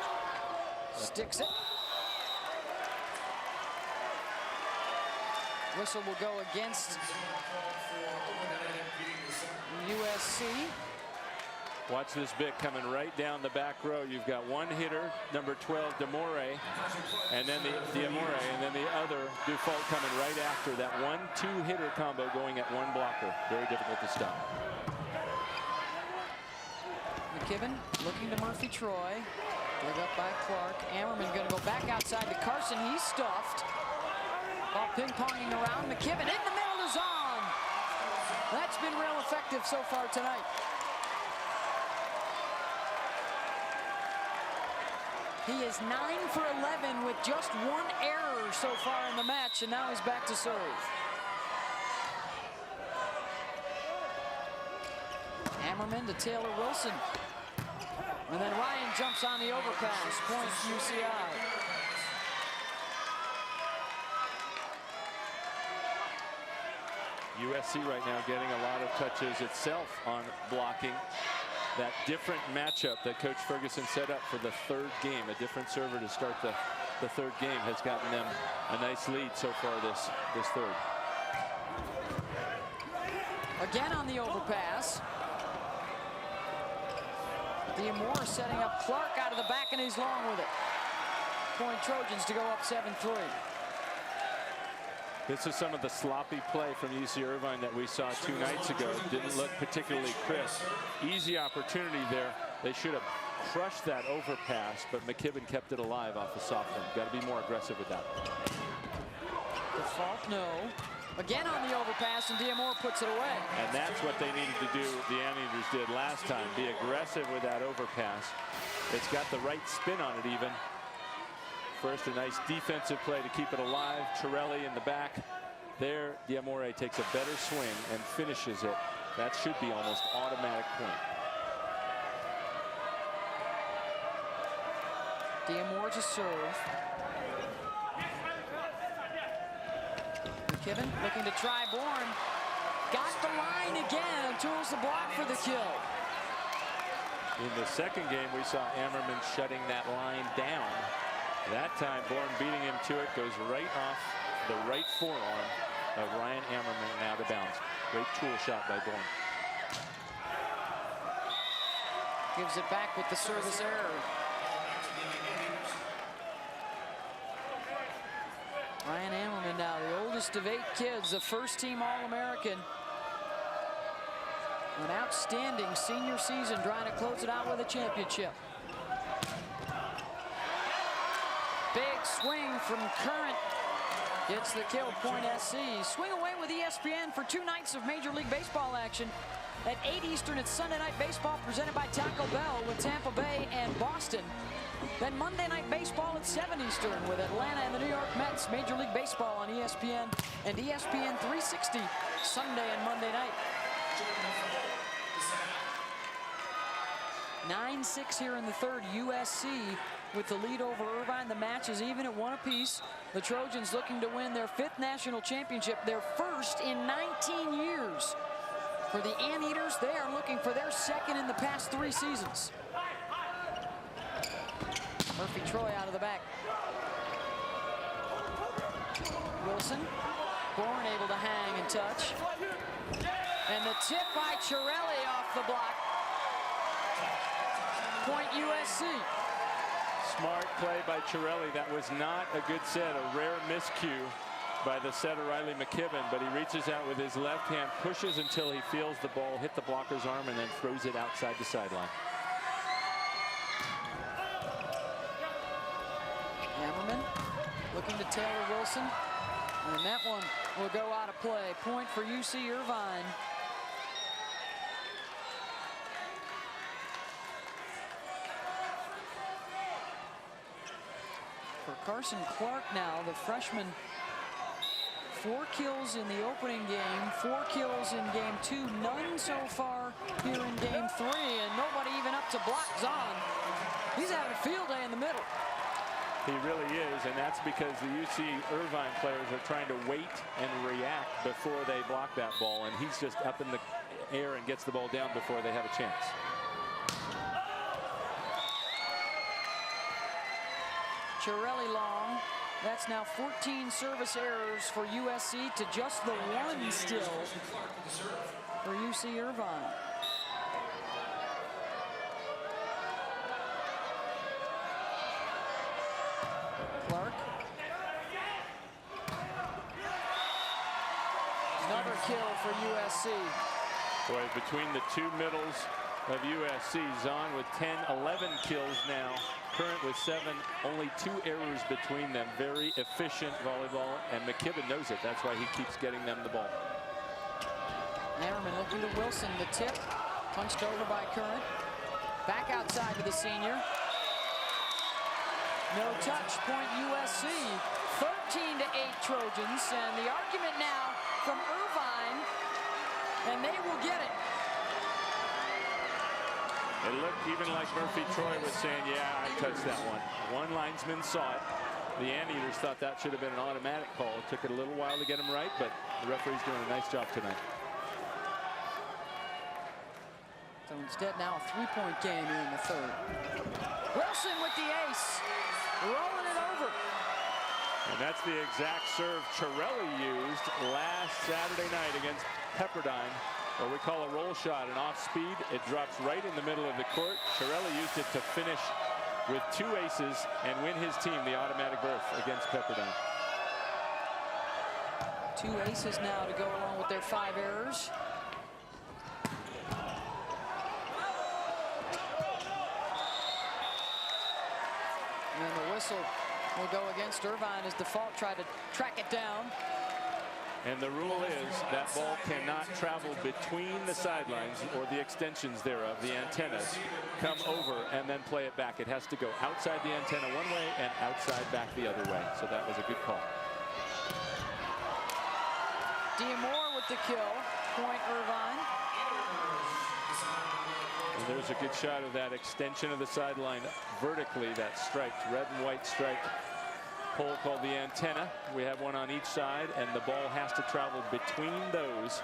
sticks it. Whistle will go against USC. Watch this bit coming right down the back row. You've got one hitter, number 12, Demore, and then the other default coming right after that 1-2 hitter combo going at one blocker. Very difficult to stop. McKibben looking to Murphy Troy. Dug up by Clark. Ammerman going to go back outside to Carson. He's stuffed. Ball ping-ponging around. McKibben in the middle is on. That's been real effective so far tonight. He is 9 for 11 with just 1 error so far in the match, and now he's back to serve. Ammerman to Taylor Wilson. And then Ryan jumps on the overpass. Point UCI. USC right now getting a lot of touches itself on blocking. That different matchup that Coach Ferguson set up for the third game, a different server to start the third game, has gotten them a nice lead so far this third. Again on the overpass. Diamore setting up Clark out of the back, and he's long with it. Point Trojans to go up 7-3. This is some of the sloppy play from UC Irvine that we saw 2 nights ago. Didn't look particularly crisp. Easy opportunity there. They should have crushed that overpass, but McKibben kept it alive off the soft end. Got to be more aggressive with that. Default, no. Again on the overpass, and Diamore puts it away. And that's what they needed to do, the Anteaters did last time. Be aggressive with that overpass. It's got the right spin on it even. First, a nice defensive play to keep it alive. Chiarelli in the back. There, Diamore takes a better swing and finishes it. That should be almost automatic point. Diamore to serve. McKibben looking to try Bourne. Got the line again and tools the block for the kill. In the second game, we saw Ammerman shutting that line down. That time, Bourne beating him to it, goes right off the right forearm of Ryan Ammerman and out of bounds. Great tool shot by Bourne. Gives it back with the service error. Ryan Ammerman now, the oldest of 8 kids, the first-team All-American. An outstanding senior season, trying to close it out with a championship. Big swing from current Gets the kill, point SC. Swing away with ESPN for 2 nights of Major League Baseball action. At 8 Eastern, it's Sunday Night Baseball presented by Taco Bell with Tampa Bay and Boston. Then Monday Night Baseball at 7 Eastern with Atlanta and the New York Mets. Major League Baseball on ESPN and ESPN 360 Sunday and Monday night. 9-6 here in the third. USC with the lead over Irvine. The match is even at 1 apiece. The Trojans looking to win their 5th national championship, their first in 19 years. For the Anteaters, they are looking for their 2nd in the past 3 seasons. Murphy Troy out of the back. Wilson, Bourne able to hang and touch. And the tip by Chiarelli off the block. Point USC. Smart play by Chiarelli. That was not a good set, a rare miscue by the setter Riley McKibben, but he reaches out with his left hand, pushes until he feels the ball hit the blocker's arm, and then throws it outside the sideline. Hammerman looking to Taylor Wilson, and that one will go out of play. Point for UC Irvine. For Carson Clark now, the freshman, 4 kills in the opening game, 4 kills in game 2, none so far here in game 3, and nobody even up to block Zahn. He's having a field day in the middle. He really is, and that's because the UC Irvine players are trying to wait and react before they block that ball, and he's just up in the air and gets the ball down before they have a chance. Chiarelli long. That's now 14 service errors for USC to just the 1 still for UC Irvine. Clark. Another kill for USC. Boy, between the 2 middles of USC, Zahn with 10, 11 kills now. Current with 7, only 2 errors between them. Very efficient volleyball, and McKibben knows it. That's why he keeps getting them the ball. Hammerman looking to Wilson. The tip punched over by Current. Back outside to the senior. No touch, point USC. 13-8 Trojans, and the argument now from Irvine, and they will get it. It looked even like Murphy Troy was saying, yeah, I touched that one. One linesman saw it. The Anteaters thought that should have been an automatic call. It took it a little while to get him right, but the referee's doing a nice job tonight. So instead now a 3-point game here in the third. Wilson with the ace, rolling it over. And that's the exact serve Chiarelli used last Saturday night against Pepperdine. What we call a roll shot, and off speed, it drops right in the middle of the court. Chiarelli used it to finish with 2 aces and win his team the automatic berth against Pepperdine. 2 aces now to go along with their 5 errors. And the whistle will go against Irvine as Default tried to track it down. And the rule is that ball cannot travel between the sidelines or the extensions thereof, the antennas, come over and then play it back. It has to go outside the antenna one way and outside back the other way. So that was a good call. Diamore with the kill, point Irvine. And there's a good shot of that extension of the sideline vertically, that striped, red and white striped pole called the antenna. We have one on each side, and the ball has to travel between those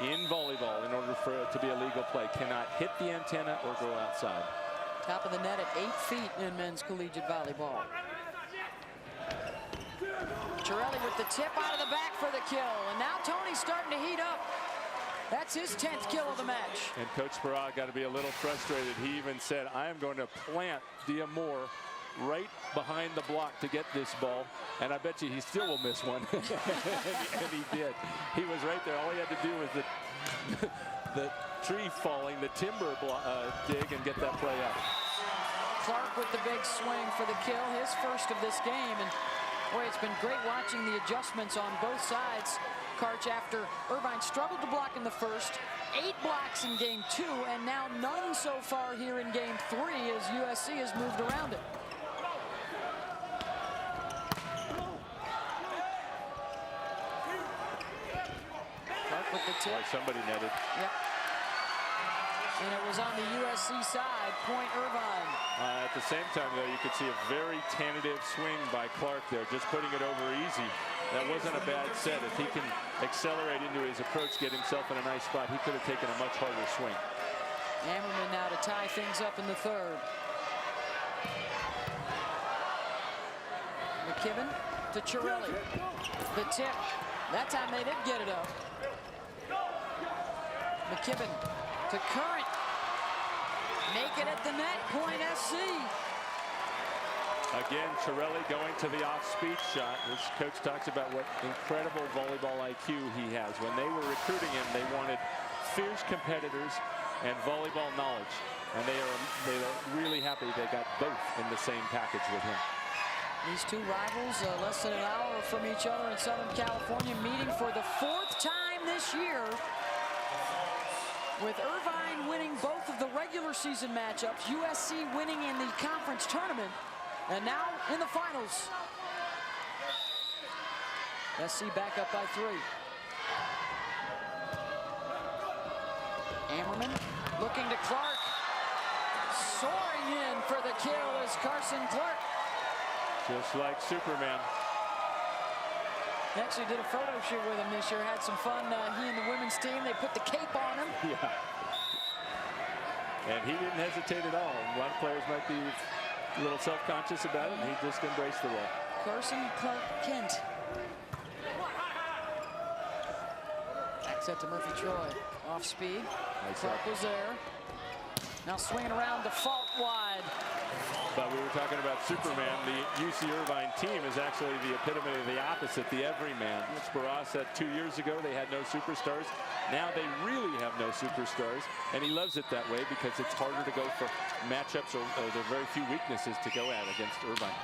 in volleyball in order for it to be a legal play. Cannot hit the antenna or go outside. Top of the net at 8 feet in men's collegiate volleyball. Chiarelli with the tip out of the back for the kill, and now Tony's starting to heat up. That's his 10th kill of the match. And Coach Sparrow got to be a little frustrated. He even said, I am going to plant Diamore right behind the block to get this ball, and I bet you he still will miss one. and he did. He was right there. All he had to do was the tree falling, the timber dig, and get that play up. Clark with the big swing for the kill, his first of this game, and Boy, it's been great watching the adjustments on both sides, Karch, after Irvine struggled to block in the first. 8 blocks in game 2, and now none so far here in game 3 as USC has moved around it. Clark with the tip. Boy, somebody netted. Yep. And it was on the USC side, point Irvine. At the same time, though, you could see a very tentative swing by Clark there, just putting it over easy. That wasn't a bad set. If he can accelerate into his approach, get himself in a nice spot, he could have taken a much harder swing. Ammerman now to tie things up in the third. McKibben to Chiarelli. The tip. That time they did get it up. McKibben to Current. Make it at the net, point SC. Again, Chiarelli going to the off-speed shot. This coach talks about what incredible volleyball IQ he has. When they were recruiting him, they wanted fierce competitors and volleyball knowledge. And they are really happy they got both in the same package with him. These two rivals, less than an hour from each other in Southern California, meeting for the 4th time this year. With Irvine winning both of the regular season matchups, USC winning in the conference tournament, and now in the finals. SC back up by 3. Ammerman looking to Clark. Soaring in for the kill is Carson Clark. Just like Superman. They actually did a photo shoot with him this year. Had some fun. He and the women's team, they put the cape on him. Yeah. And he didn't hesitate at all. A lot of players might be a little self-conscious about it, and he just embraced the role. Carson Clark Kent. Back set to Murphy Troy. Off speed. Clark was there. Now swinging around, default wide. But we were talking about Superman. The UC Irvine team is actually the epitome of the opposite, the everyman. Sparrow said 2 years ago they had no superstars. Now they really have no superstars, and he loves it that way because it's harder to go for matchups or there are very few weaknesses to go at against Irvine.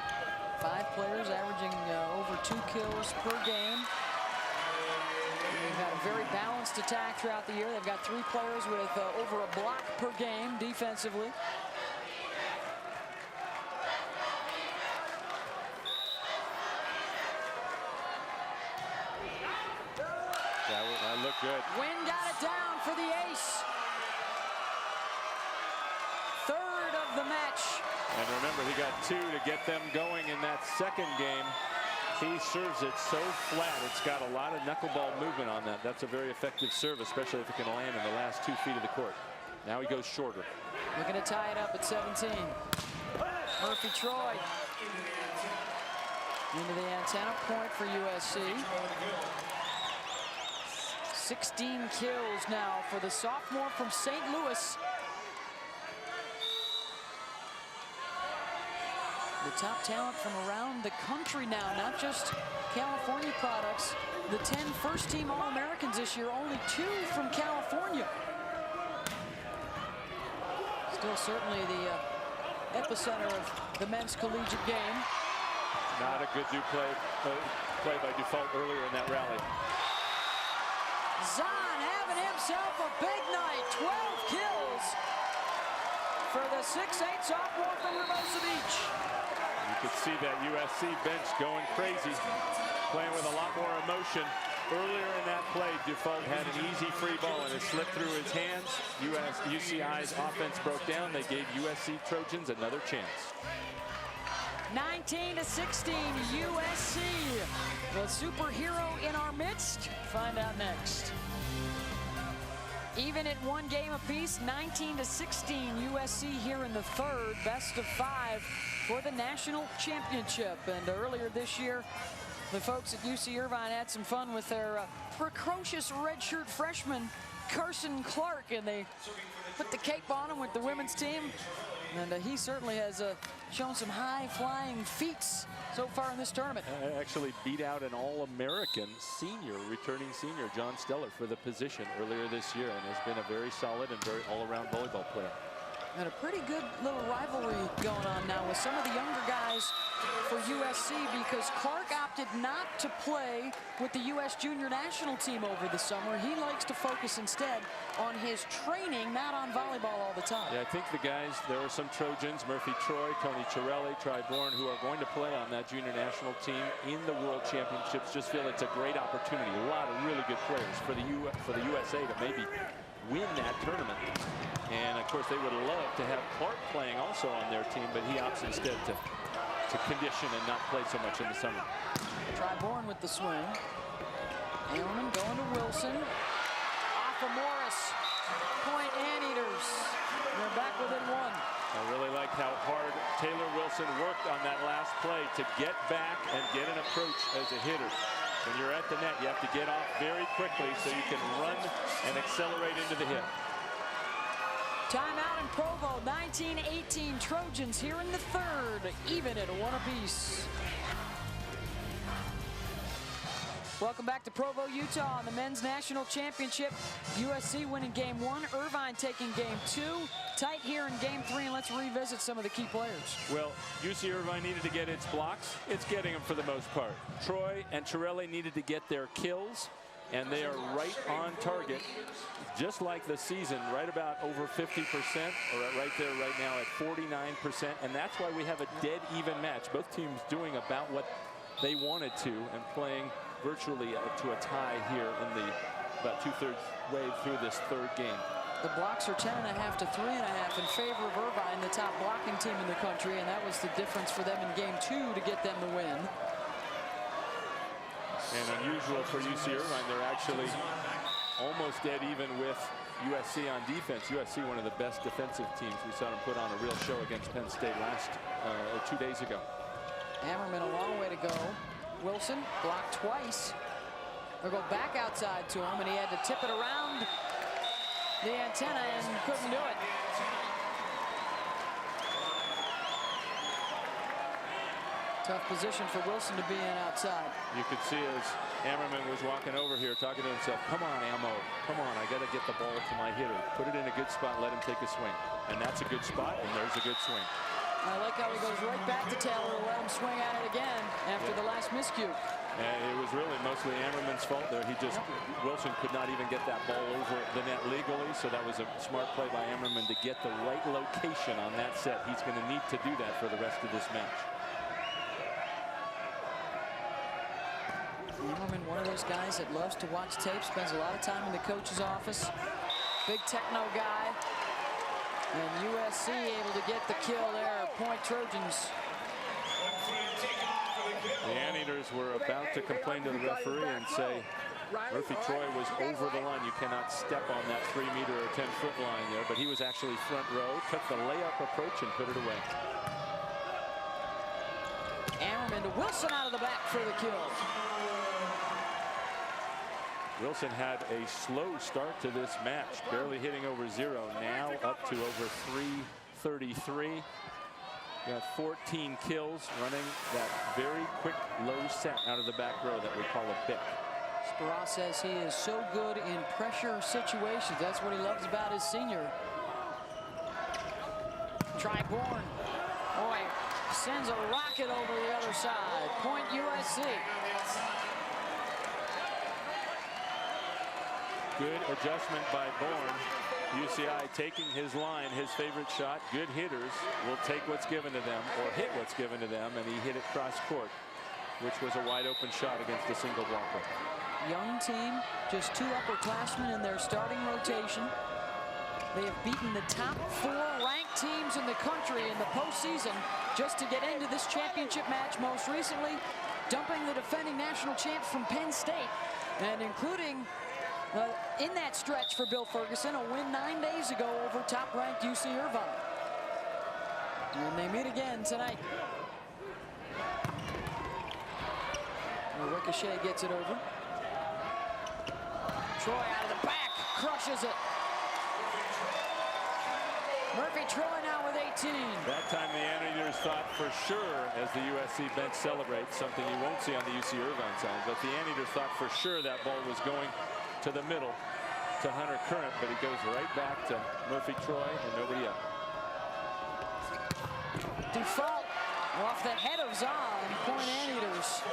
5 players averaging over 2 kills per game. They've had a very balanced attack throughout the year. They've got 3 players with over a block per game defensively. That looked good. Wynn got it down for the ace. 3rd of the match. And remember, he got 2 to get them going in that second game. He serves it so flat. It's got a lot of knuckleball movement on that. That's a very effective serve, especially if it can land in the last 2 feet of the court. Now he goes shorter. Looking to tie it up at 17. Murphy Troy into the antenna, point for USC. 16 kills now for the sophomore from St. Louis. The top talent from around the country now, not just California products. The 10 first-team All-Americans this year, only 2 from California. Still certainly the epicenter of the men's collegiate game. Not a good play by default earlier in that rally. Zahn having himself a big night, 12 kills for the 6'8" sophomore from Hermosa Beach. You could see that USC bench going crazy, playing with a lot more emotion. Earlier in that play, Default had an easy free ball and it slipped through his hands. UCI's offense broke down. They gave USC Trojans another chance. 19-16, USC. The superhero in our midst. Find out next. Even at 1 game apiece, 19-16, USC here in the third, best of 5 for the national championship. And earlier this year, the folks at UC Irvine had some fun with their precocious redshirt freshman, Carson Clark, and they put the cape on him with the women's team. And he certainly has shown some high-flying feats so far in this tournament. Actually beat out an All-American senior, returning senior, John Steller, for the position earlier this year, and has been a very solid and very all-around volleyball player. And a pretty good little rivalry going on now with some of the younger guys for USC, because Clark opted not to play with the U.S. junior national team over the summer. He likes to focus instead on his training, not on volleyball all the time. Yeah, I think the guys, there are some Trojans, Murphy Troy, Tony Chiarelli, Tri Bourne, who are going to play on that junior national team in the World Championships. Just feel it's a great opportunity. A lot of really good players for the USA to maybe win that tournament. And of course they would love to have Clark playing also on their team, but he opts instead to condition and not play so much in the summer. Tri Bourne with the swing. Aylman going to Wilson. Off of Morris. Point Anteaters. They're back within one. I really like how hard Taylor Wilson worked on that last play to get back and get an approach as a hitter. When you're at the net, you have to get off very quickly so you can run and accelerate into the hit. Timeout in Provo. 19-18 Trojans here in the third, even at one apiece. Welcome back to Provo, Utah on the men's national championship. USC winning game 1, Irvine taking game 2. Tight here in game 3, and let's revisit some of the key players. Well, UC Irvine needed to get its blocks. It's getting them for the most part. Troy and Chiarelli needed to get their kills, and they are right on target, just like the season, right about over 50%, or right there right now at 49%, and that's why we have a dead even match. Both teams doing about what they wanted to and playing virtually to a tie here in the about 2/3 way through this third game. The blocks are 10.5 to 3.5 in favor of Irvine, the top blocking team in the country, and that was the difference for them in game 2 to get them the win. And unusual for UC Irvine, they're actually almost dead even with USC on defense. USC, one of the best defensive teams. We saw them put on a real show against Penn State 2 days ago. Ammerman a long way to go. Wilson blocked twice. They'll go back outside to him, and he had to tip it around the antenna and couldn't do it. Tough position for Wilson to be in outside. You could see as Ammerman was walking over here talking to himself, come on, Ammo, come on, I got to get the ball to my hitter. Put it in a good spot, let him take a swing. And that's a good spot, and there's a good swing. I like how he goes right back to Taylor to let him swing at it again after the last miscue. And it was really mostly Ammerman's fault there. Wilson could not even get that ball over the net legally, so that was a smart play by Ammerman to get the right location on that set. He's going to need to do that for the rest of this match. Ammerman, one of those guys that loves to watch tape, spends a lot of time in the coach's office. Big techno guy. And USC able to get the kill there. Point Trojans. The Anteaters were about to complain to the referee and say Murphy Troy was over the line. You cannot step on that 3-meter or 10-foot line there, but he was actually front row, took the layup approach and put it away. Ammerman to Wilson out of the back for the kill. Wilson had a slow start to this match, barely hitting over 0. Now up to over 333. Got 14 kills, running that very quick low set out of the back row that we call a BIC. Sparrow says he is so good in pressure situations. That's what he loves about his senior. Tri Bourne. Boy, sends a rocket over the other side. Point USC. Good adjustment by Bourne. UCI taking his line, his favorite shot. Good hitters will take what's given to them or hit what's given to them, and he hit it cross court, which was a wide open shot against a single blocker. Young team, just 2 upperclassmen in their starting rotation. They have beaten the top 4 ranked teams in the country in the postseason just to get into this championship match, most recently dumping the defending national champs from Penn State, and including in that stretch for Bill Ferguson, a win 9 days ago over top-ranked UC Irvine. And they meet again tonight. Ricochet gets it over. Troy out of the back, crushes it. Murphy Troy now with 18. That time the Anteaters thought for sure, as the USC bench celebrates, something you won't see on the UC Irvine side, but the Anteaters thought for sure that ball was going to the middle to Hunter Current, but he goes right back to Murphy Troy and nobody else. Default off the head of Zahn. Point Anteaters.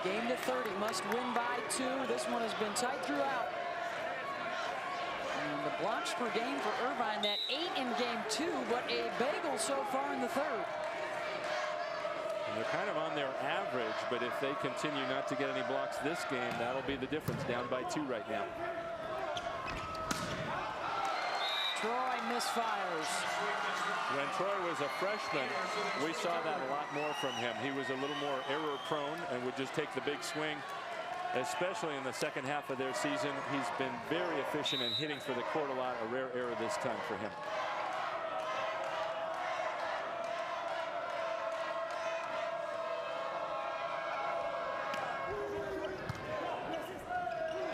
Game to 30. Must win by 2. This one has been tight throughout. And the blocks per game for Irvine, that 8 in game 2, but a bagel so far in the 3rd. And they're kind of on their average, but if they continue not to get any blocks this game, that'll be the difference. Down by 2 right now. Troy misfires. When Troy was a freshman, we saw that a lot more from him. He was a little more error prone and would just take the big swing, especially in the second half of their season. He's been very efficient in hitting for the court a lot. A rare error this time for him.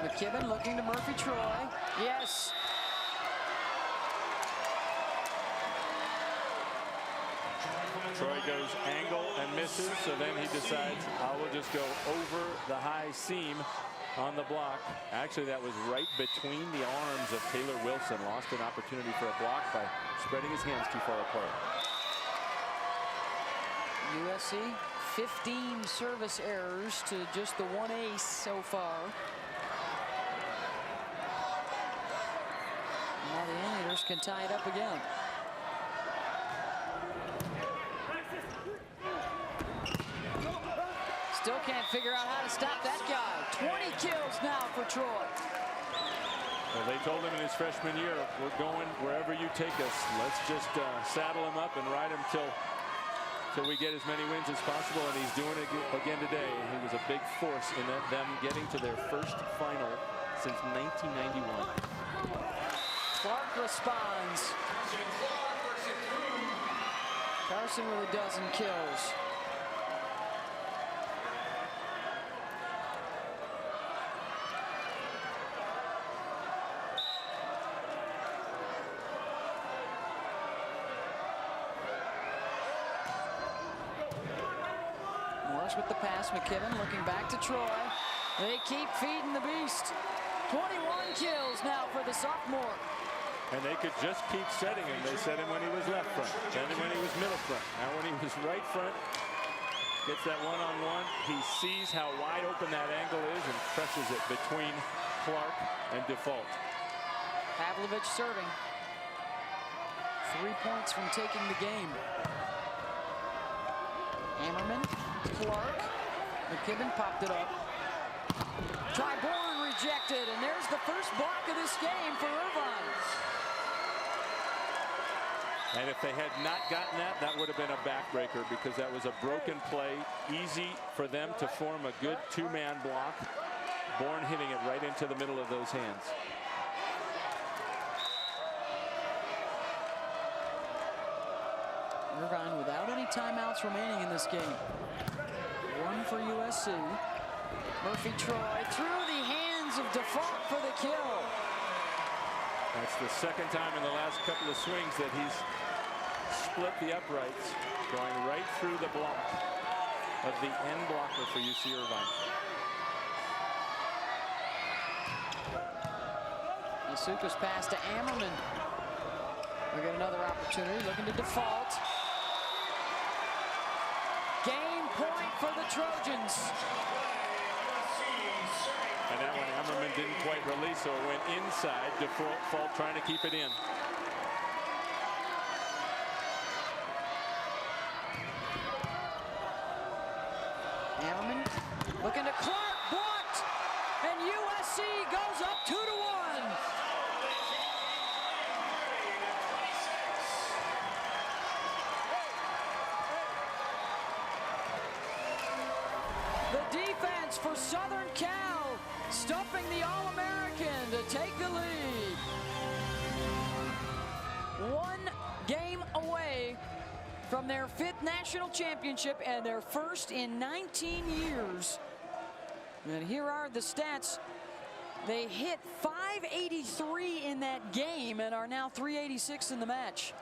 McKibben looking to Murphy Troy. Yes. Troy goes angle and misses, so then he decides, I will just go over the high seam on the block. Actually, that was right between the arms of Taylor Wilson. Lost an opportunity for a block by spreading his hands too far apart. USC, 15 service errors to just the 1 ace so far. Now the Anteaters can tie it up again. Still can't figure out how to stop that guy. 20 kills now for Troy. Well, they told him in his freshman year, we're going wherever you take us. Let's just saddle him up and ride him till we get as many wins as possible, and he's doing it again today. He was a big force in them getting to their first final since 1991. Clark responds. Carson with a dozen kills. With the pass, McKibben looking back to Troy. They keep feeding the beast. 21 kills now for the sophomore. And they could just keep setting him. They set him when he was left front, then when he was middle front. Now when he was right front, gets that one-on-one. He sees how wide open that angle is and presses it between Clark and Default. Pavlovich serving. 3 points from taking the game. Hammerman. Clark. McKibben popped it up. Triborn rejected, and there's the first block of this game for Irvine. And if they had not gotten that, that would have been a backbreaker because that was a broken play. Easy for them to form a good two-man block. Bourne hitting it right into the middle of those hands. Irvine without any timeouts remaining in this game. One for USC. Murphy Troy through the hands of Default for the kill. That's the second time in the last couple of swings that he's split the uprights, going right through the block of the end blocker for UC Irvine. Yasuka's pass to Ammerman. We got another opportunity, looking to Default. Game point for the Trojans. And that one Ammerman didn't quite release, so it went inside. Default trying to keep it in. Ammerman looking to Clark, blocked, and USC goes up 2-1. The defense for Southern Cal, stuffing the All-American to take the lead. 1 game away from their 5th national championship and their first in 19 years. And here are the stats. They hit .583 in that game and are now .386 in the match.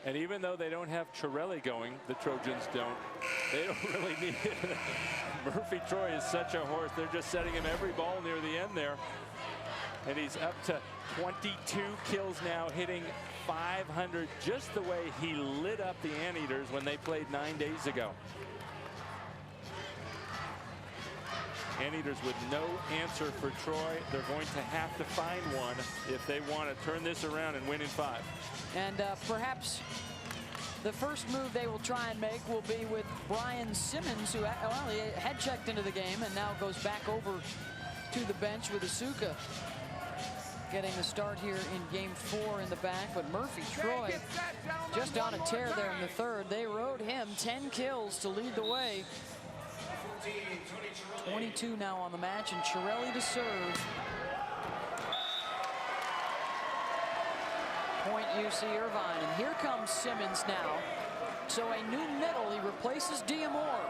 And even though they don't have Chiarelli going, the Trojans don't. They don't really need it. Murphy Troy is such a horse. They're just setting him every ball near the end there. And he's up to 22 kills now, hitting 500, just the way he lit up the Anteaters when they played 9 days ago. Anteaters with no answer for Troy. They're going to have to find one if they want to turn this around and win in 5. And perhaps the first move they will try and make will be with Brian Simmons, who well, he had checked into the game and now goes back over to the bench with Asuka getting the start here in game 4 in the back. But Murphy Troy just on a tear there in the third. They rode him 10 kills to lead the way. 22 now on the match, and Chiarelli to serve. Point UC Irvine, and here comes Simmons now. So a new middle, he replaces Diamore.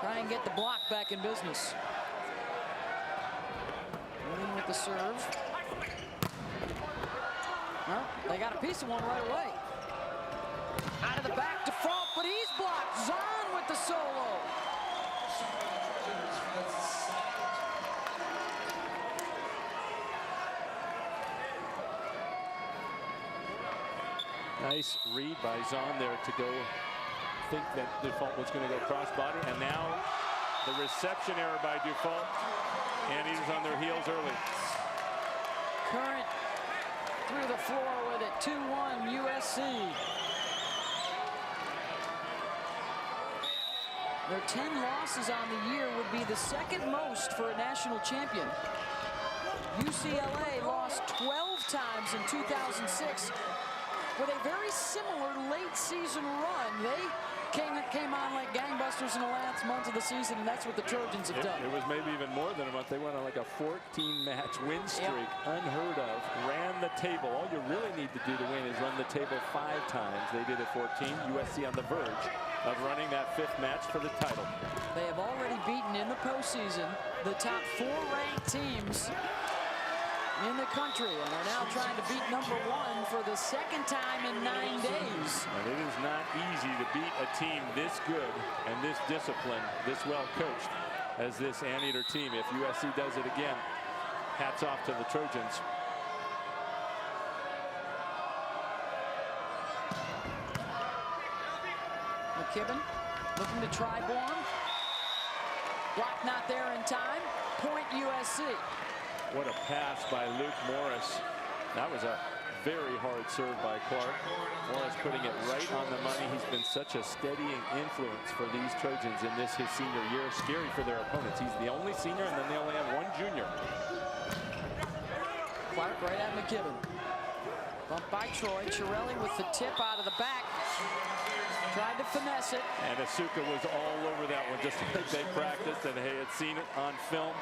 Try and get the block back in business. Winning with the serve. Well, they got a piece of one right away. Out of the back to Fault, but he's blocked. Zahn with the solo. Nice read by Zahn there to go think that Dufault was going to go crossbody. And now the reception error by Dufault. And he's on their heels early. Current through the floor with it. 2-1 USC. Their 10 losses on the year would be the second most for a national champion. UCLA lost 12 times in 2006 with a very similar late season run. They came on like gangbusters in the last month of the season, and that's what the Trojans have done. It was maybe even more than a month. They went on like a 14-match win streak, unheard of. Ran the table. All you really need to do to win is run the table 5 times. They did it 14. USC on the verge of running that 5th match for the title. They have already beaten in the postseason the top 4 ranked teams in the country, and are now trying to beat number 1 for the 2nd time in 9 days. And it is not easy to beat a team this good and this disciplined, this well coached as this Anteater team. If USC does it again, hats off to the Trojans. McKibben looking to try Born. Block not there in time. Point USC. What a pass by Luke Morris. That was a very hard serve by Clark. Morris putting it right on the money. He's been such a steadying influence for these Trojans in this his senior year. Scary for their opponents. He's the only senior, and then they only have 1 junior. Clark right at McKibben. Bumped by Troy. Chiarelli with the tip out of the back. Tried to finesse it. And Asuka was all over that one, just like they practiced and they had seen it on film.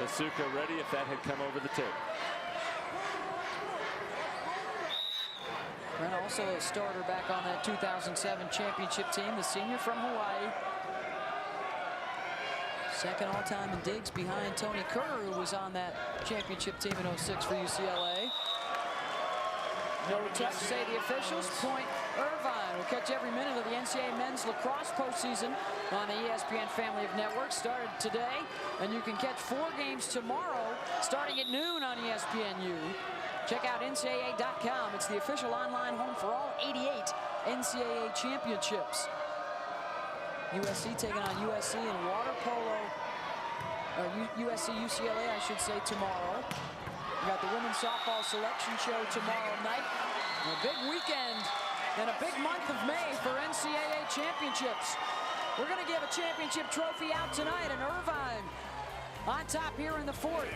Asuka ready if that had come over the tape. And also a starter back on that 2007 championship team, the senior from Hawaii. 2nd all-time in digs behind Tony Kerr, who was on that championship team in 06 for UCLA. No touch, say the officials. Point Irvine. We'll catch every minute of the NCAA men's lacrosse postseason on the ESPN family of networks. Started today, and you can catch 4 games tomorrow starting at noon on ESPNU. Check out NCAA.com. It's the official online home for all 88 NCAA championships. USC taking on USC in water polo, or USC UCLA, I should say, tomorrow. We got the women's softball selection show tomorrow night. And a big weekend and a big month of May for NCAA championships. We're going to give a championship trophy out tonight in Irvine. On top here in the 4th.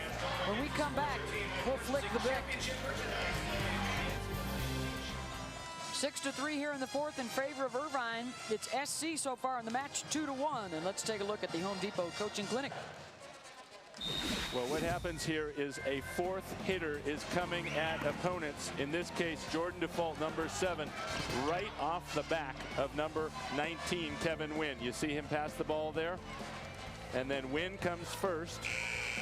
When we come back, we'll flick the bick. 6-3 here in the 4th in favor of Irvine. It's SC so far in the match, 2-1. And let's take a look at the Home Depot coaching clinic. Well, what happens here is a 4th hitter is coming at opponents. In this case, Jordan Dufault, number 7, right off the back of number 19, Kevin Wynn. You see him pass the ball there? And then Wynn comes first,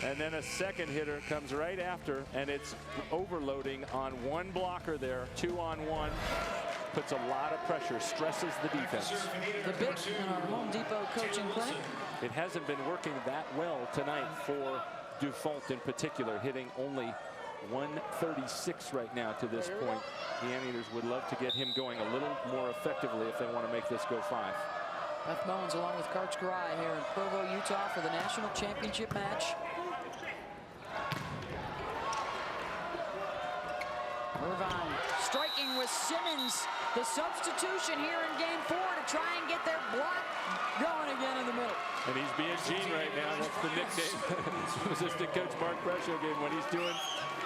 and then a 2nd hitter comes right after, and it's overloading on 1 blocker there, 2-on-1. Puts a lot of pressure, stresses the defense. The big in our Home Depot coaching clinic. It hasn't been working that well tonight for Dufault in particular, hitting only 136 right now to this point. The Anteaters would love to get him going a little more effectively if they want to make this go 5. Beth Mowens along with Karch Garai here in Provo, Utah for the national championship match. Irvine striking with Simmons. The substitution here in game 4 to try and get their block going again in the middle. And he's being Gene right now. That's the nickname assistant coach Mark Brescia gave him when he's doing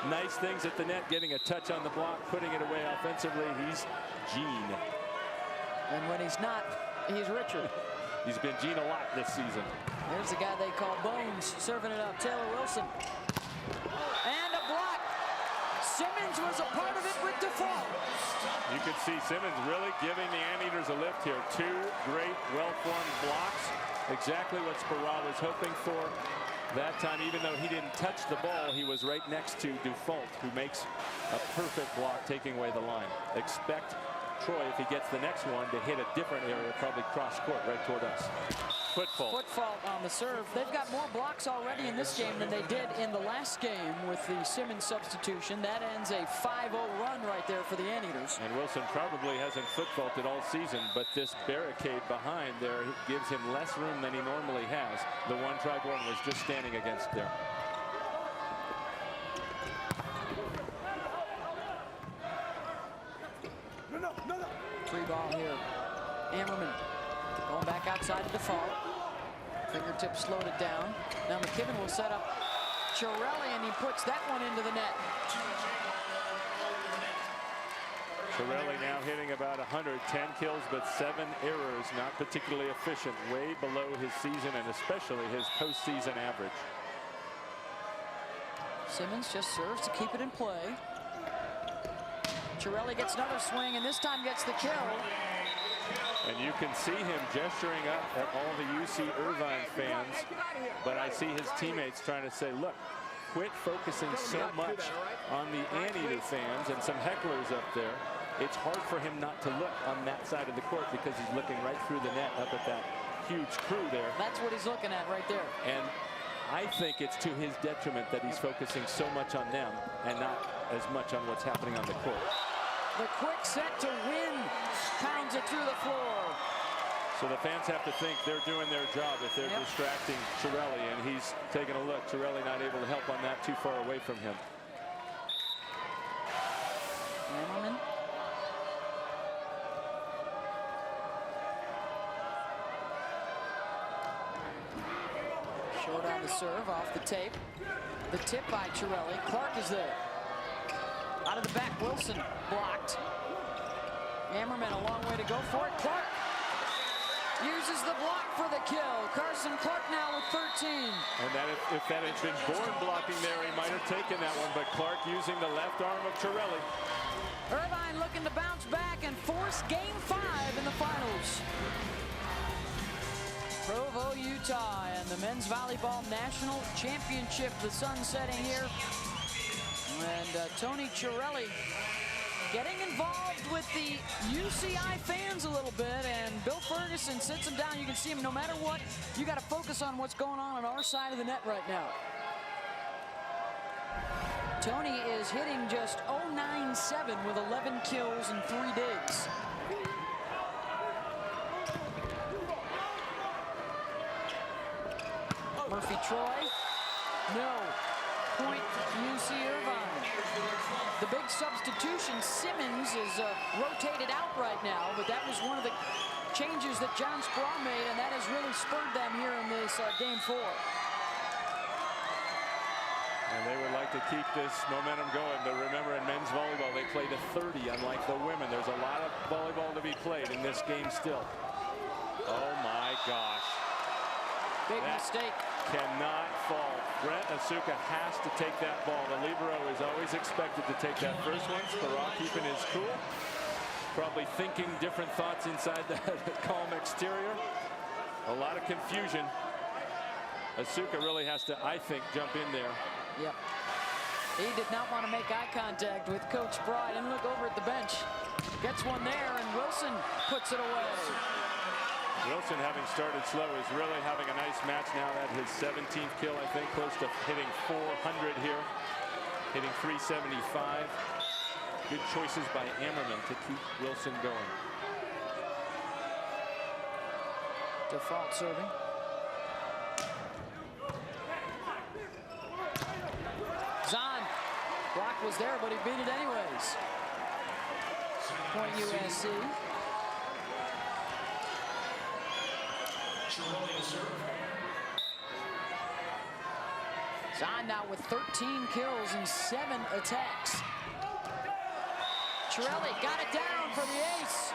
nice things at the net, getting a touch on the block, putting it away offensively. He's Gene. And when he's not, he's Richard. He's been Gene a lot this season. There's the guy they call Bones, serving it up. Taylor Wilson. And a block. Simmons was a part of it with Dufault. You can see Simmons really giving the Anteaters a lift here. 2 great, well-formed blocks. Exactly what Sparrow was hoping for that time. Even though he didn't touch the ball, he was right next to Dufault, who makes a perfect block, taking away the line. Expect Troy, if he gets the next one, to hit a different area, probably cross court right toward us. Foot fault. Foot fault on the serve. They've got more blocks already in this game than they did in the last game with the Simmons substitution. That ends a 5-0 run right there for the Anteaters. And Wilson probably hasn't foot faulted all season, but this barricade behind there gives him less room than he normally has. The one Triborn was just standing against there. Free ball here. Ammerman going back outside of Dufault. Fingertips slowed it down. Now McKibben will set up Chiarelli, and he puts that one into the net. Chiarelli now hitting about 110 kills, but 7 errors, not particularly efficient, way below his season and especially his postseason average. Simmons just serves to keep it in play. Chiarelli gets another swing, and this time gets the kill. And you can see him gesturing up at all the UC Irvine fans, but I see his teammates trying to say, look, quit focusing so much on the Anteater fans and some hecklers up there. It's hard for him not to look on that side of the court because he's looking right through the net up at that huge crew there. That's what he's looking at right there. And I think it's to his detriment that he's focusing so much on them and not as much on what's happening on the court. The quick set to win pounds it through the floor. So the fans have to think they're doing their job if they're distracting Chiarelli, and he's taking a look. Chiarelli not able to help on that, too far away from him. Ammerman. Short on the serve, off the tape. The tip by Chiarelli. Clark is there. Out of the back, Wilson blocked. Ammerman a long way to go for it. Clark uses the block for the kill. Carson Clark now with 13. And that if that had been Bourne blocking there, he might have taken that one, but Clark using the left arm of Chiarelli. Irvine looking to bounce back and force game 5 in the finals. Provo, Utah, and the men's volleyball national championship. The sun setting here. And Tony Chiarelli getting involved with the UCI fans a little bit, and Bill Ferguson sits him down. You can see him, no matter what, you got to focus on what's going on our side of the net right now. Tony is hitting just 0.97 with 11 kills and 3 digs. Murphy Troy, no. Point UC Irvine. The big substitution, Simmons, is rotated out right now, but that was one of the changes that John Sparrow made, and that has really spurred them here in this game 4. And they would like to keep this momentum going, but remember, in men's volleyball, they play to 30, unlike the women. There's a lot of volleyball to be played in this game still. Oh my gosh. Big mistake. Cannot fall. Brent Asuka has to take that ball. The Libero is always expected to take that first one. Sparrow keeping his cool. Probably thinking different thoughts inside that calm exterior. A lot of confusion. Asuka really has to, I think, jump in there. Yep. He did not want to make eye contact with Coach Bride and look over at the bench. Gets one there, and Wilson puts it away. Wilson, having started slow, is really having a nice match now at his 17th kill, I think, close to hitting 400 here, hitting 375. Good choices by Ammerman to keep Wilson going. Default serving. Zahn. Block was there, but he beat it anyways. Point USC. Zahn now with 13 kills and 7 attacks. Chiarelli got it down for the ace.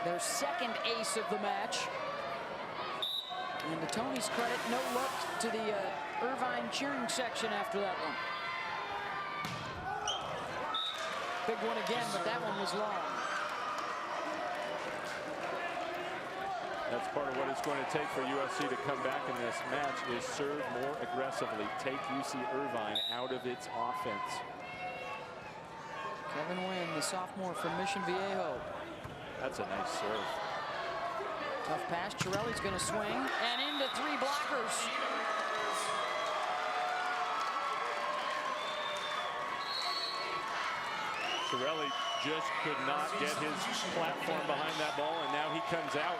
Their second ace of the match. And to Tony's credit, no look to the Irvine cheering section after that one. Big one again, but that one was long. That's part of what it's going to take for USC to come back in this match is serve more aggressively, take UC Irvine out of its offense. Kevin Wynn, the sophomore from Mission Viejo. That's a nice serve. Tough pass. Chiarelli's going to swing and into 3 blockers. Chiarelli just could not get his platform behind that ball, and now he comes out.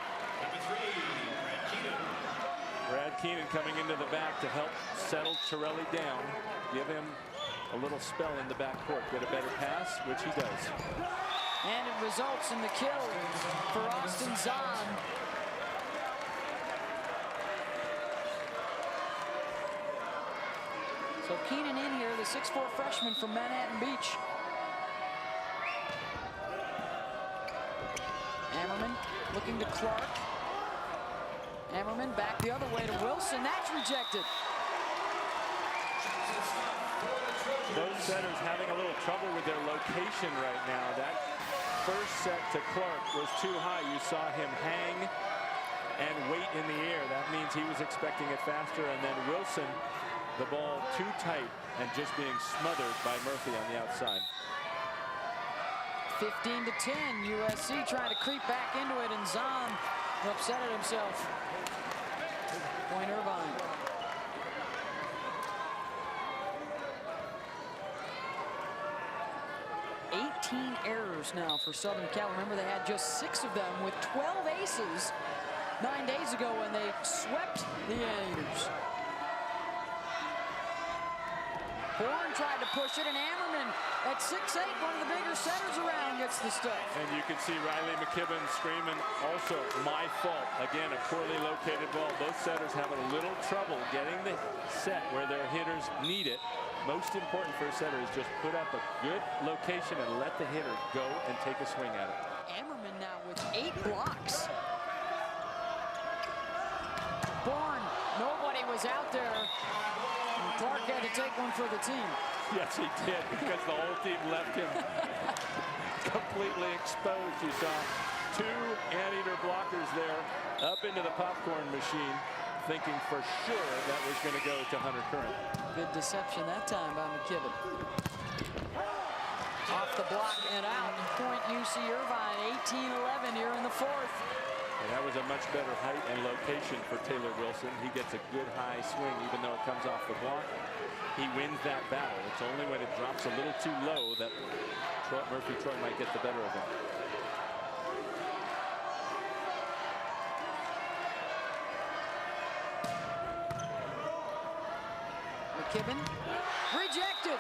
Brad Keenan coming into the back to help settle Chiarelli down, give him a little spell in the backcourt, get a better pass, which he does. And it results in the kill for Austin Zahn. So Keenan in here, the 6'4" freshman from Manhattan Beach. Ammerman looking to Clark. Ammerman back the other way to Wilson. That's rejected. Those setters having a little trouble with their location right now. That first set to Clark was too high. You saw him hang and wait in the air. That means he was expecting it faster. And then Wilson, the ball too tight and just being smothered by Murphy on the outside. 15 to 10. USC trying to creep back into it, and Zahn upset at himself. Point Irvine. Errors now for Southern Cal. Remember, they had just 6 of them with 12 aces 9 days ago when they swept the Anteaters. Bourne tried to push it, and Ammerman at 6'8", one of the bigger centers around, gets the stuff. And you can see Riley McKibben screaming also, my fault. Again, a poorly located ball. Both setters having a little trouble getting the set where their hitters need it. Most important for a setter is just put up a good location and let the hitter go and take a swing at it. Ammerman now with 8 blocks. Bourne, nobody was out there. And Clark had to take one for the team. Yes, he did, because the whole team left him completely exposed. You saw 2 Anteater blockers there up into the popcorn machine, thinking for sure that was going to go to Hunter Curran. Good deception that time by McKibben. Off the block and out. Point UC Irvine, 18-11 here in the 4th. And that was a much better height and location for Taylor Wilson. He gets a good high swing, even though it comes off the block. He wins that battle. It's only when it drops a little too low that Murphy Troy might get the better of him. McKibben rejected.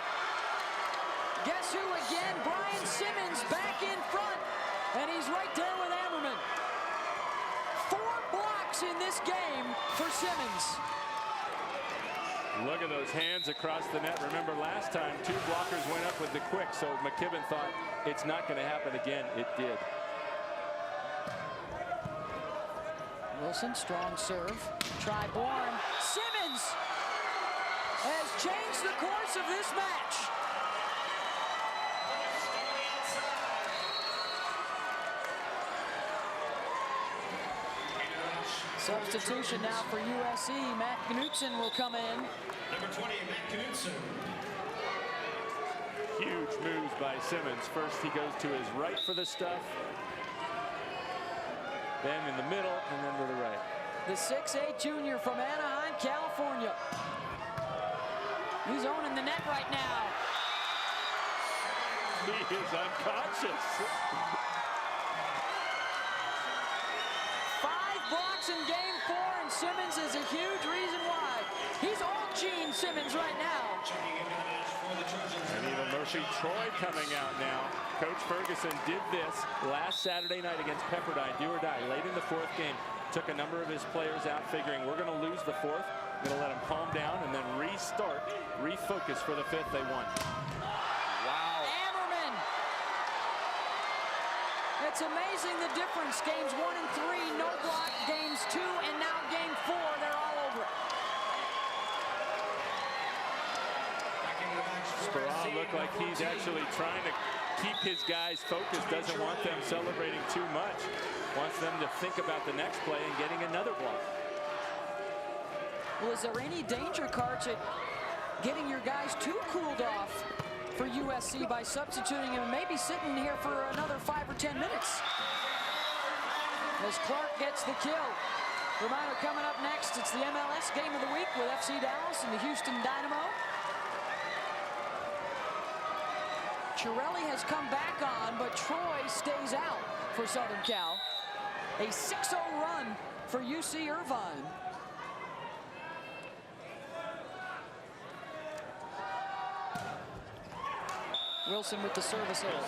Guess who again? Brian Simmons back in front, and he's right there with Ammerman. 4 blocks in this game for Simmons. Look at those hands across the net. Remember last time 2 blockers went up with the quick, so McKibben thought it's not going to happen again. It did. Wilson, strong serve. Try Bourne. Simmons has changed the course of this match. Substitution now for USC. Matt Knutson will come in. Number 20, Matt Knutson. Huge moves by Simmons. First, he goes to his right for the stuff, then in the middle, and then to the right. The 6'8" junior from Anaheim, California. He's owning the net right now. He is unconscious. 5 blocks in game 4, and Simmons is a huge reason why. He's all Gene Simmons right now. And even Murphy Troy coming out now. Coach Ferguson did this last Saturday night against Pepperdine, do or die, late in the 4th game. Took a number of his players out, figuring we're going to lose the 4th, going to let them calm down, and then restart, refocus for the 5th. They won. Wow. Ammerman. It's amazing the difference. Games 1 and 3, no block. Games 2, and now game 4, they're all over it. Sparrow looked like he's actually trying to keep his guys focused, doesn't want them celebrating too much. Wants them to think about the next play and getting another block. Well, is there any danger, Karch, at getting your guys too cooled off for USC by substituting him and maybe sitting here for another 5 or 10 minutes? As Clark gets the kill. Reminder coming up next, it's the MLS Game of the Week with FC Dallas and the Houston Dynamo. Chiarelli has come back on, but Troy stays out for Southern Cal. A 6-0 run for UC Irvine. Wilson with the service error.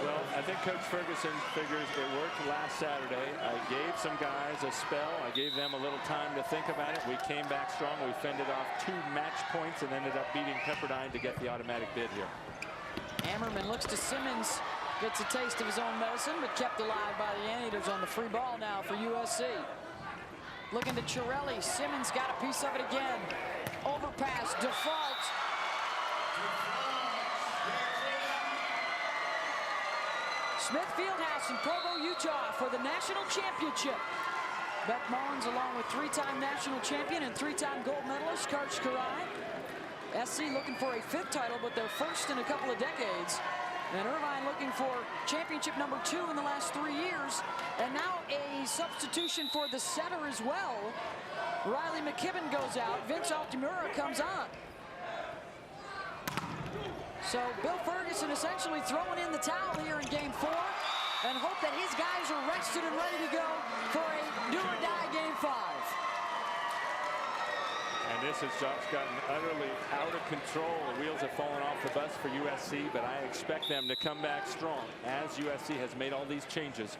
Well, I think Coach Ferguson figures it worked last Saturday. I gave some guys a spell. I gave them a little time to think about it. We came back strong. We fended off 2 match points and ended up beating Pepperdine to get the automatic bid here. Ammerman looks to Simmons, gets a taste of his own medicine, but kept alive by the Anteaters on the free ball now for USC. Looking to Chiarelli. Simmons got a piece of it again. Overpass, default. Smith Fieldhouse in Provo, Utah for the national championship. Beck Mullins along with 3-time national champion and 3-time gold medalist Karch Kiraly. SC looking for a 5th title, but their first in a couple of decades. And Irvine looking for championship number 2 in the last 3 years. And now a substitution for the setter as well. Riley McKibben goes out. Vince Altamura comes on. So Bill Ferguson essentially throwing in the towel here in game 4 and hope that his guys are rested and ready to go for a do-or-die game 5. And this has just gotten utterly out of control. The wheels have fallen off the bus for USC, but I expect them to come back strong as USC has made all these changes.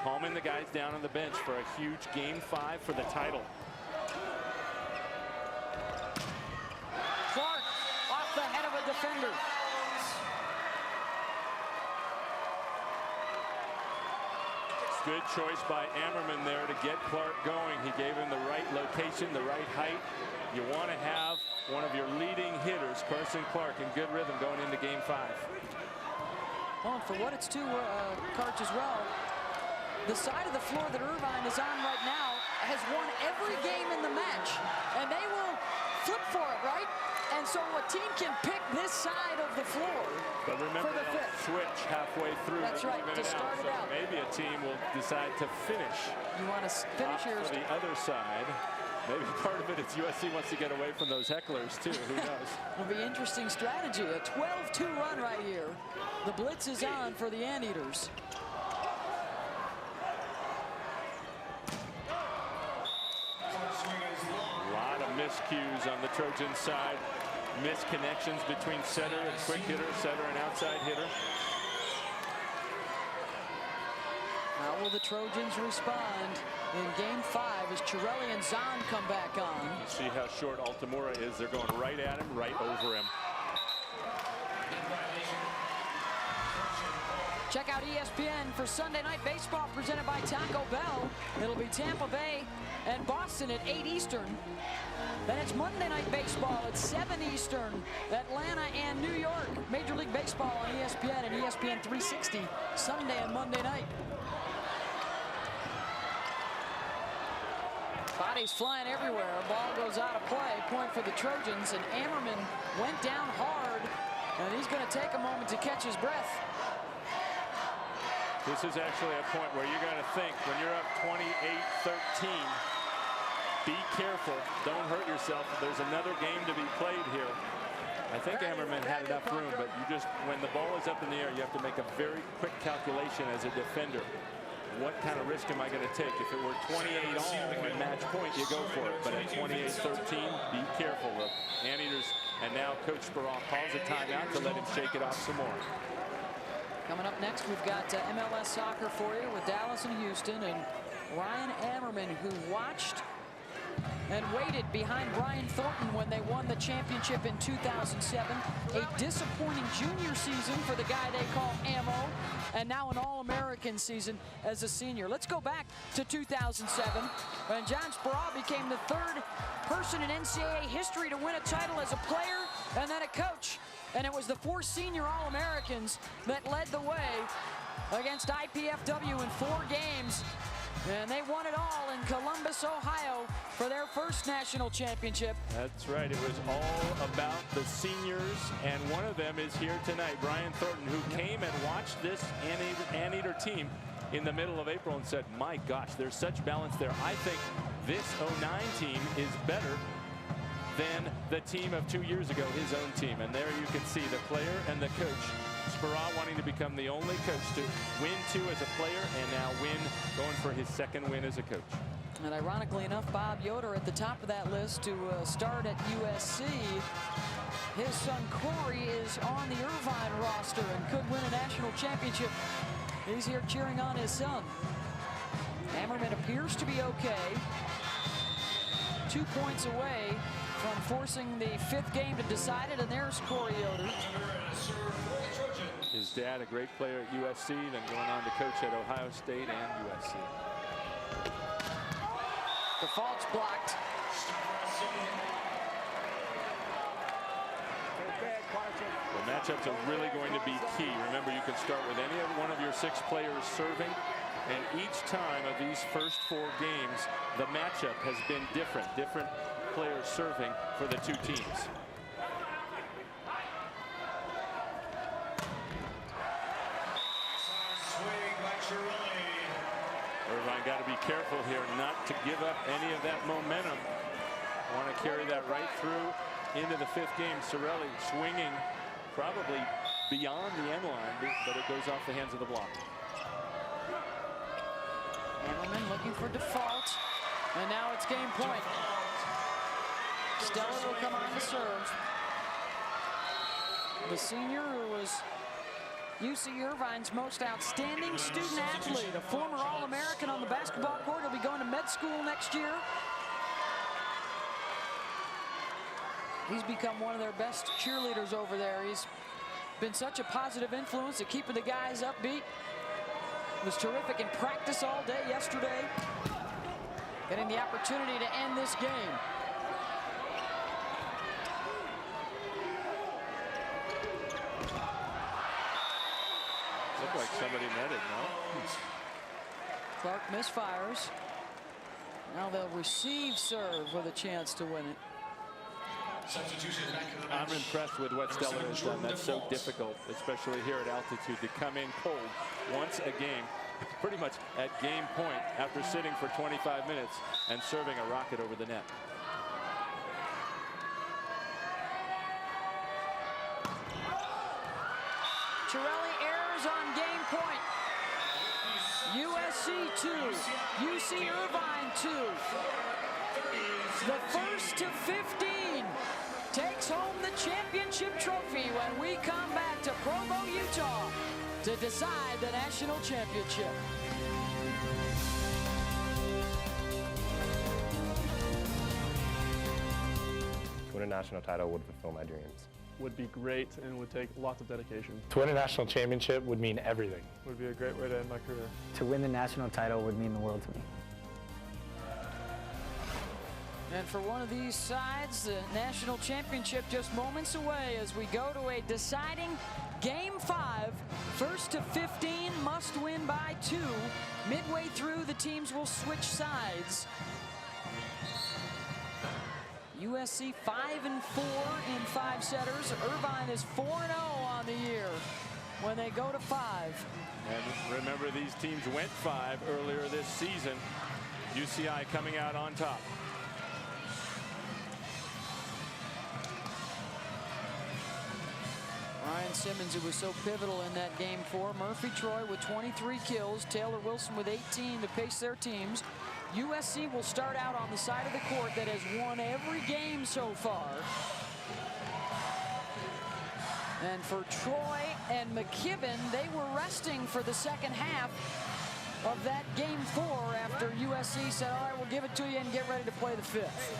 Calming the guys down on the bench for a huge game 5 for the title. Clark off the head of a defender. Good choice by Ammerman there to get Clark going. He gave him the right location, the right height. You want to have one of your leading hitters, Carson Clark, in good rhythm going into game 5. Well, for what it's to, Karch as well, the side of the floor that Irvine is on right now has won every game in the match, and they will flip for it, right? And so a team can pick this side of the floor. But remember, for the they'll 5th. switch halfway through. That's right, to start it out. Maybe a team will decide to finish. You want to finish yours. For the other side. Maybe part of it is USC wants to get away from those hecklers, too. Who knows? It'll be interesting strategy. A 12-2 run right here. The blitz is on for the Anteaters. A lot of miscues on the Trojan side. Misconnections between setter and quick hitter, setter and outside hitter. How will the Trojans respond in game 5 as Chiarelli and Zahn come back on? See how short Altamura is. They're going right at him, right over him. Check out ESPN for Sunday Night Baseball presented by Taco Bell. It'll be Tampa Bay and Boston at 8 Eastern. Then it's Monday Night Baseball at 7 Eastern. Atlanta and New York. Major League Baseball on ESPN and ESPN 360 Sunday and Monday night. Bodies flying everywhere. Ball goes out of play. Point for the Trojans, and Ammerman went down hard, and he's going to take a moment to catch his breath. This is actually a point where you're going to think, when you're up 28-13, be careful, don't hurt yourself. There's another game to be played here. I think Ammerman had enough room, but you just, when the ball is up in the air, you have to make a very quick calculation as a defender. What kind of risk am I going to take? If it were 28 all and match point, you go for it. But at 28-13, be careful of Anteaters. And now Coach Sparrow calls a timeout to let him shake it off some more. Coming up next, we've got MLS soccer for you with Dallas and Houston, and Ryan Ammerman, who watched and waited behind Brian Thornton when they won the championship in 2007. A disappointing junior season for the guy they call Ammo, and now an All-American season as a senior. Let's go back to 2007 when John Sparrow became the third person in NCAA history to win a title as a player and then a coach. And it was the 4 senior All-Americans that led the way against IPFW in 4 games. And they won it all in Columbus, Ohio for their first national championship. That's right. It was all about the seniors, and one of them is here tonight, Brian Thornton, who came and watched this Anteater team in the middle of April and said, my gosh, there's such balance there. I think this 09 team is better than the team of 2 years ago, his own team. And there you can see the player and the coach. Sparrow wanting to become the only coach to win 2 as a player and now going for his second win as a coach. And ironically enough, Bob Yoder at the top of that list to start at USC. His son Corey is on the Irvine roster and could win a national championship. He's here cheering on his son. Ammerman appears to be okay. 2 points away from forcing the 5th game to decide it, and there's Corey Yoder. His dad, a great player at USC, then going on to coach at Ohio State and USC. The fault's blocked. The matchups are really going to be key. Remember, you can start with any one of your 6 players serving, and each time of these first 4 games, the matchup has been different. Different players serving for the 2 teams. Irvine got to be careful here not to give up any of that momentum. Want to carry that right through into the 5th game. Sorelli swinging probably beyond the end line, but it goes off the hands of the block. Ammerman looking for default, and now it's game point. Stella will come on to serve. The senior who was UC Irvine's most outstanding student athlete, a former All-American on the basketball court. He'll be going to med school next year. He's become one of their best cheerleaders over there. He's been such a positive influence at keeping the guys upbeat. Was terrific in practice all day yesterday. Getting the opportunity to end this game. Looked like somebody netted, no? Clark misfires. Now they'll receive serve with a chance to win it. I'm impressed with what Stella has done. That's so difficult, especially here at altitude, to come in cold once a game, pretty much at game point after sitting for 25 minutes and serving a rocket over the net. Chiarelli errs on game point. USC 2, UC Irvine 2. The first to 15 takes home the championship trophy when we come back to Provo, Utah to decide the national championship. To win a national title would fulfill my dreams. Would be great and would take lots of dedication. To win a national championship would mean everything. Would be a great way to end my career. To win the national title would mean the world to me. And for one of these sides, the national championship just moments away as we go to a deciding Game 5. First to 15 must win by 2. Midway through, the teams will switch sides. USC 5-4 in 5 setters. Irvine is 4-0 on the year when they go to 5. And remember, these teams went 5 earlier this season. UCI coming out on top. Ryan Simmons, who was so pivotal in that game 4. Murphy Troy with 23 kills. Taylor Wilson with 18 to pace their teams. USC will start out on the side of the court that has won every game so far. And for Troy and McKibben, they were resting for the second half of that game 4 after USC said, all right, we'll give it to you and get ready to play the 5th.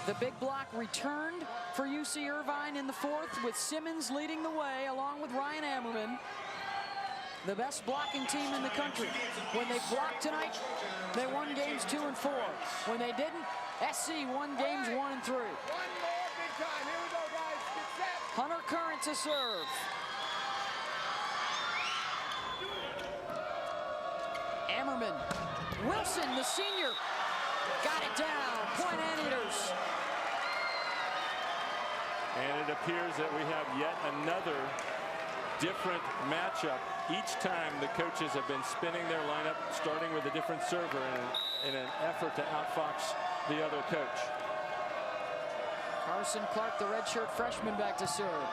The big block returned for UC Irvine in the 4th with Simmons leading the way along with Ryan Ammerman. The best blocking team in the country. When they blocked tonight, they won games 2 and 4. When they didn't, SC won games 1 and 3. One more big time. Here we go, guys. Get set. Hunter Current to serve. Ammerman. Wilson, the senior, got it down. Point Anteaters. And it appears that we have yet another different matchup. Each time the coaches have been spinning their lineup, starting with a different server in an effort to outfox the other coach. Carson Clark, the redshirt freshman, back to serve.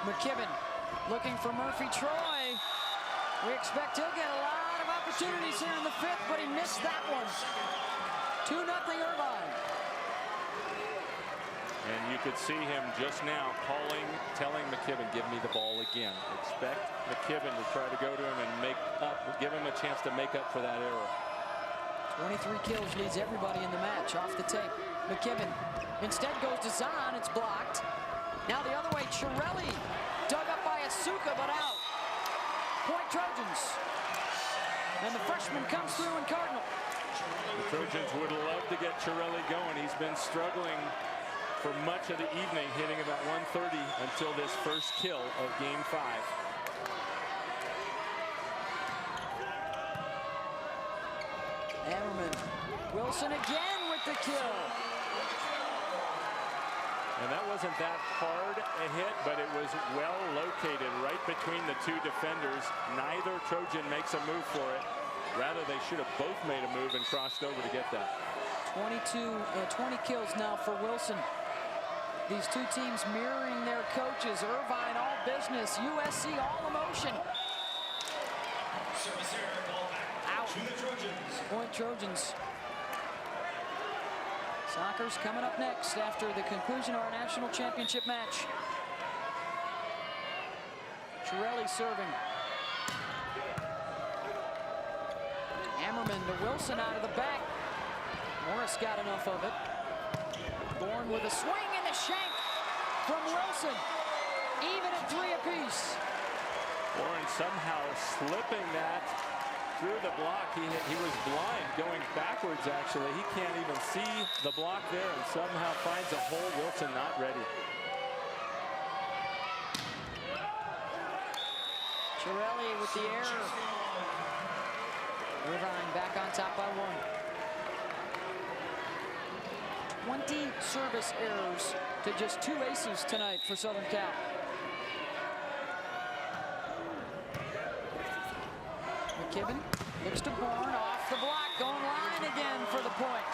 McKibben looking for Murphy Troy. We expect he'll get a lot of opportunities here in the 5th, but he missed that one. 2-0 Irvine. And you could see him just now telling McKibben, give me the ball again. Expect McKibben to try to go to him and give him a chance to make up for that error. 23 kills, leads everybody in the match. Off the tape, McKibben instead goes to Zahn. It's blocked. Now the other way, Chiarelli dug up by Asuka, but out. Point Trojans. And the freshman comes through in Cardinal. The Trojans would love to get Chiarelli going. He's been struggling for much of the evening, hitting about 130 until this first kill of game 5. Ammerman. Wilson again with the kill. And that wasn't that hard a hit, but it was well located right between the 2 defenders. Neither Trojan makes a move for it. Rather, they should have both made a move and crossed over to get that. 20 kills now for Wilson. These 2 teams mirroring their coaches. Irvine all business, USC all emotion. Out. Point Trojans. Soccer's coming up next after the conclusion of our national championship match. Chiarelli serving. Ammerman to Wilson out of the back. Morris got enough of it. Bourne with a swing and a shank from Wilson. Even at 3 apiece. Bourne somehow slipping that through the block. He was blind going backwards, actually. He can't even see the block there and somehow finds a hole. Wilson not ready. Chiarelli with the error. Irvine back on top by 1. 20 service errors to just 2 aces tonight for Southern Cal. McKibben looks to Bourne, off the block, going line again for the point.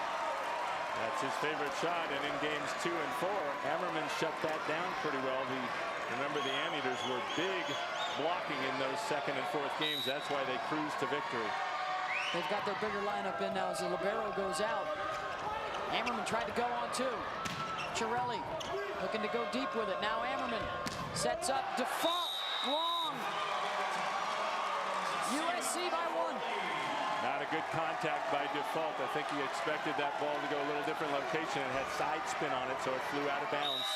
That's his favorite shot, and in games 2 and 4, Ammerman shut that down pretty well. Remember, the Anteaters were big blocking in those 2nd and 4th games. That's why they cruised to victory. They've got their bigger lineup in now as the Libero goes out. Ammerman tried to go on 2. Chiarelli looking to go deep with it. Now Ammerman sets up, default, long. USC by 1. Not a good contact by default. I think he expected that ball to go a little different location. It had side spin on it, so it flew out of bounds.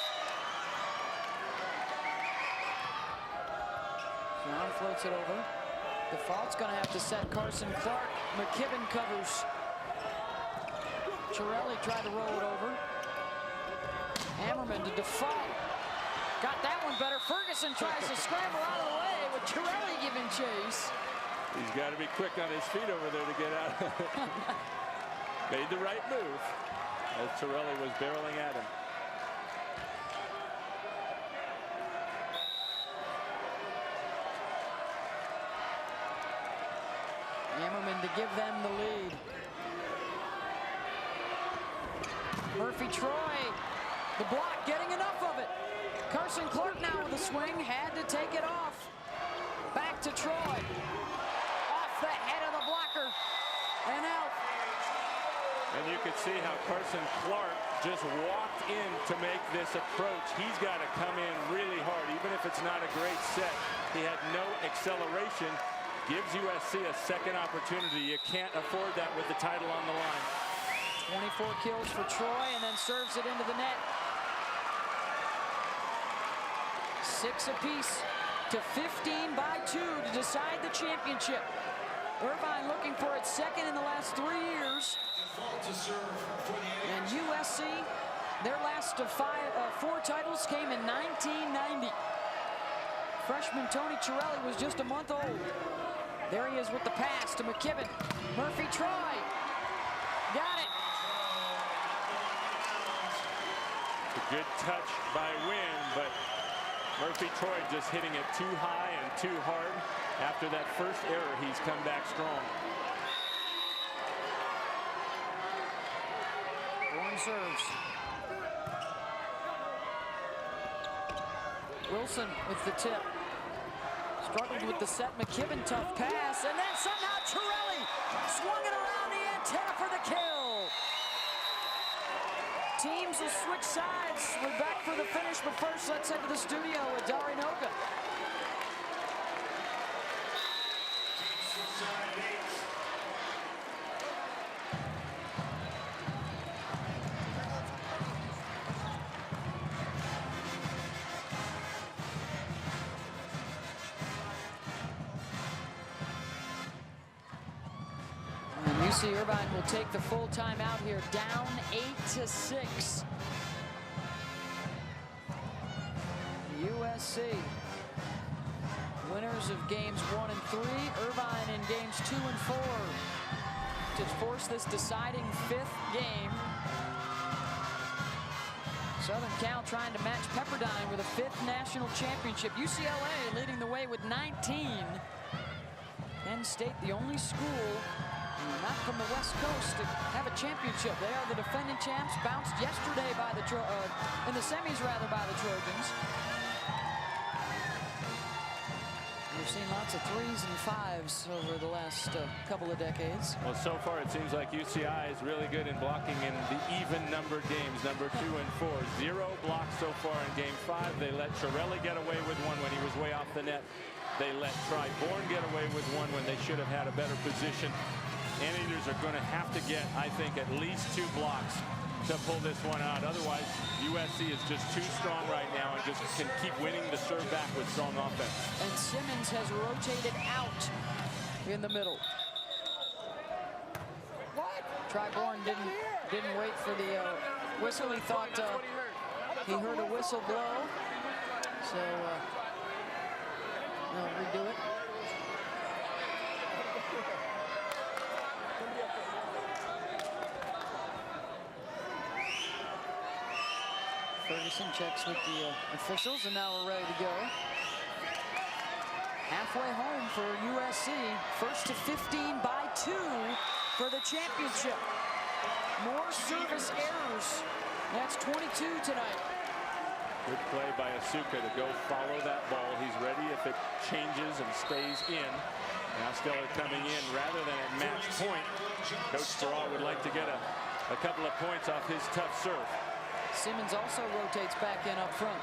John floats it over. Default's going to have to set Carson Clark. McKibben covers. Chiarelli tried to roll it over. Ammerman to default. Got that one better. Ferguson tries to scramble out of the way with Chiarelli giving chase. He's got to be quick on his feet over there to get out. Made the right move as Torelli was barreling at him. Hammerman to give them the lead. Murphy-Troy, the block, getting enough of it. Carson Clark now with a swing, had to take it off. Back to Troy. Off the head of the blocker and out. And you can see how Carson Clark just walked in to make this approach. He's got to come in really hard, even if it's not a great set. He had no acceleration. Gives USC a second opportunity. You can't afford that with the title on the line. 24 kills for Troy, and then serves it into the net. 6 apiece to 15 by 2 to decide the championship. Irvine looking for its second in the last 3 years. And USC, their last of 4 titles came in 1990. Freshman Tony Chiarelli was just a month old. There he is with the pass to McKibben. Murphy-Troy. Got it. A good touch by Wynn, but Murphy-Troy just hitting it too high and too hard. After that first error, he's come back strong. Warren serves. Wilson with the tip. Struggled with the set. McKibben, tough pass. And then somehow Chiarelli swung it around the antenna for the kill. Teams will switch sides. We're back for the finish, but first let's head to the studio with Darinoka. UC Irvine will take the full time out here, down 8-6. USC, winners of games 1 and 3, Irvine in games 2 and 4 to force this deciding 5th game. Southern Cal trying to match Pepperdine with a 5th national championship. UCLA leading the way with 19. Penn State, the only school not from the West Coast to have a championship. They are the defending champs, bounced yesterday by the in the semis rather by the Trojans. We've seen lots of 3s and 5s over the last couple of decades. Well, so far it seems like UCI is really good in blocking in the even numbered games, number 2 and 4. 0 blocks so far in game 5. They let Chiarelli get away with one when he was way off the net. They let Tri-Bourne get away with one when they should have had a better position. Anteaters are going to have to get, I think, at least 2 blocks to pull this one out. Otherwise, USC is just too strong right now and just can keep winning the serve back with strong offense. And Simmons has rotated out in the middle. What? Tri-Bourne didn't wait for the whistle. He thought he heard a whistle blow. So they'll redo it. Ferguson checks with the officials, and now we're ready to go. Halfway home for USC. First to 15 by 2 for the championship. More service errors. That's 22 tonight. Good play by Asuka to go follow that ball. He's ready if it changes and stays in. Now Stellar coming in rather than at match point. Coach Sparrow would like to get a couple of points off his tough serve. Simmons also rotates back in up front.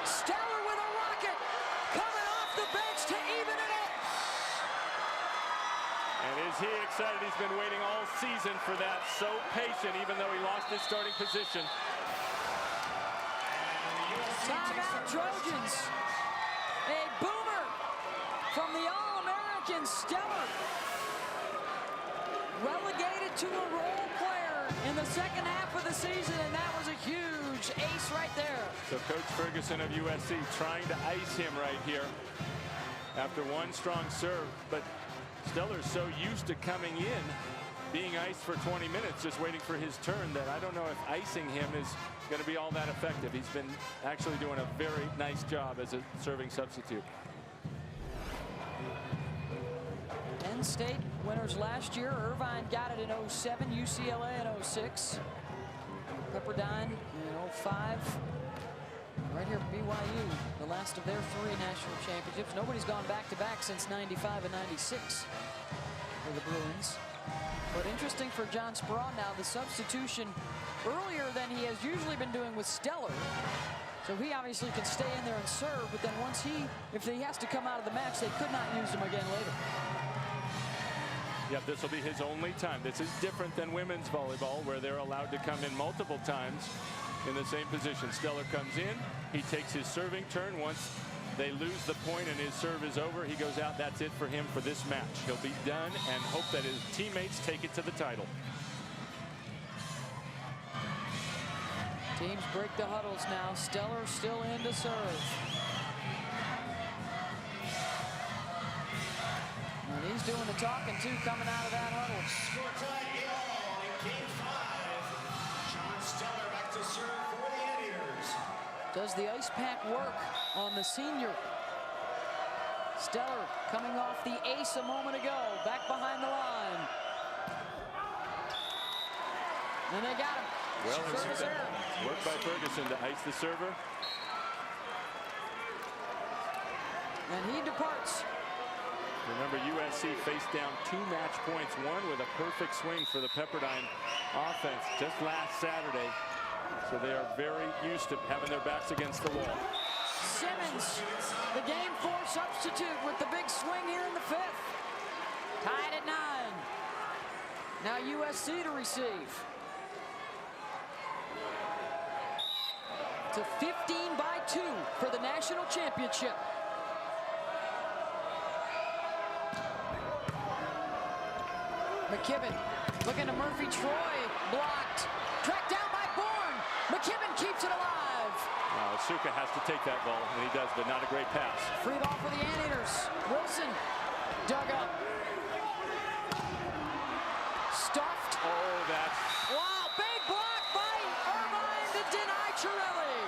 Stellar with a rocket, coming off the bench to even it up. And is he excited? He's been waiting all season for that. So patient, even though he lost his starting position. Timeout Trojans. A boomer from the All-American Stellar. Relegated to a role player in the second half of the season, and that was a huge ace right there. So Coach Ferguson of USC trying to ice him right here after one strong serve, but Steller's so used to coming in, being iced for 20 minutes, just waiting for his turn, that I don't know if icing him is going to be all that effective. He's been actually doing a very nice job as a serving substitute. Penn State winners last year. Irvine got it in 07, UCLA in 06, Pepperdine in 05. Right here, BYU, the last of their 3 national championships. Nobody's gone back-to-back since 95 and 96 for the Bruins. But interesting for John Sperron now, the substitution earlier than he has usually been doing with Steller. So he obviously can stay in there and serve, but then once if he has to come out of the match, they could not use him again later. Yep, this will be his only time. This is different than women's volleyball, where they're allowed to come in multiple times in the same position. Steller comes in, he takes his serving turn. Once they lose the point and his serve is over, he goes out. That's it for him for this match. He'll be done and hope that his teammates take it to the title. Teams break the huddles now. Steller still in to serve. And he's doing the talking too, coming out of that huddle. Score tied in all in game 5. John Steller back to serve for the Anteaters. Does the ice pack work on the senior? Steller coming off the ace a moment ago, back behind the line. And they got him. Well, Service error. work by Ferguson to ice the server. And he departs. Remember, USC faced down 2 match points, one with a perfect swing for the Pepperdine offense just last Saturday. So they are very used to having their backs against the wall. Simmons, the game 4 substitute with the big swing here in the 5th. Tied at 9. Now USC to receive. To 15-2 for the national championship. McKibben looking to Murphy. Troy blocked. Tracked down by Bourne. McKibben keeps it alive. Suka has to take that ball, and he does, but not a great pass. Free ball for the Anteaters. Wilson dug up. Stuffed. Oh, that's... Wow, big block by Irvine to deny Chiarelli.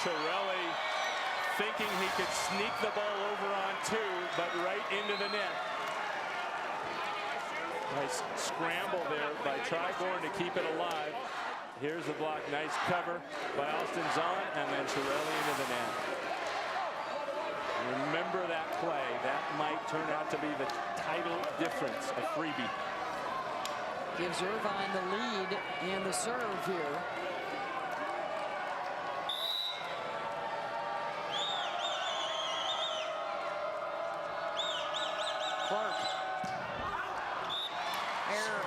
Chiarelli thinking he could sneak the ball over on 2, but right into the net. Nice scramble there by Triborn to keep it alive. Here's the block. Nice cover by Austin Zahn, and then Chiarelli into the net. Remember that play. That might turn out to be the title difference, a freebie. Gives Irvine the lead in the serve here. Clark. Error.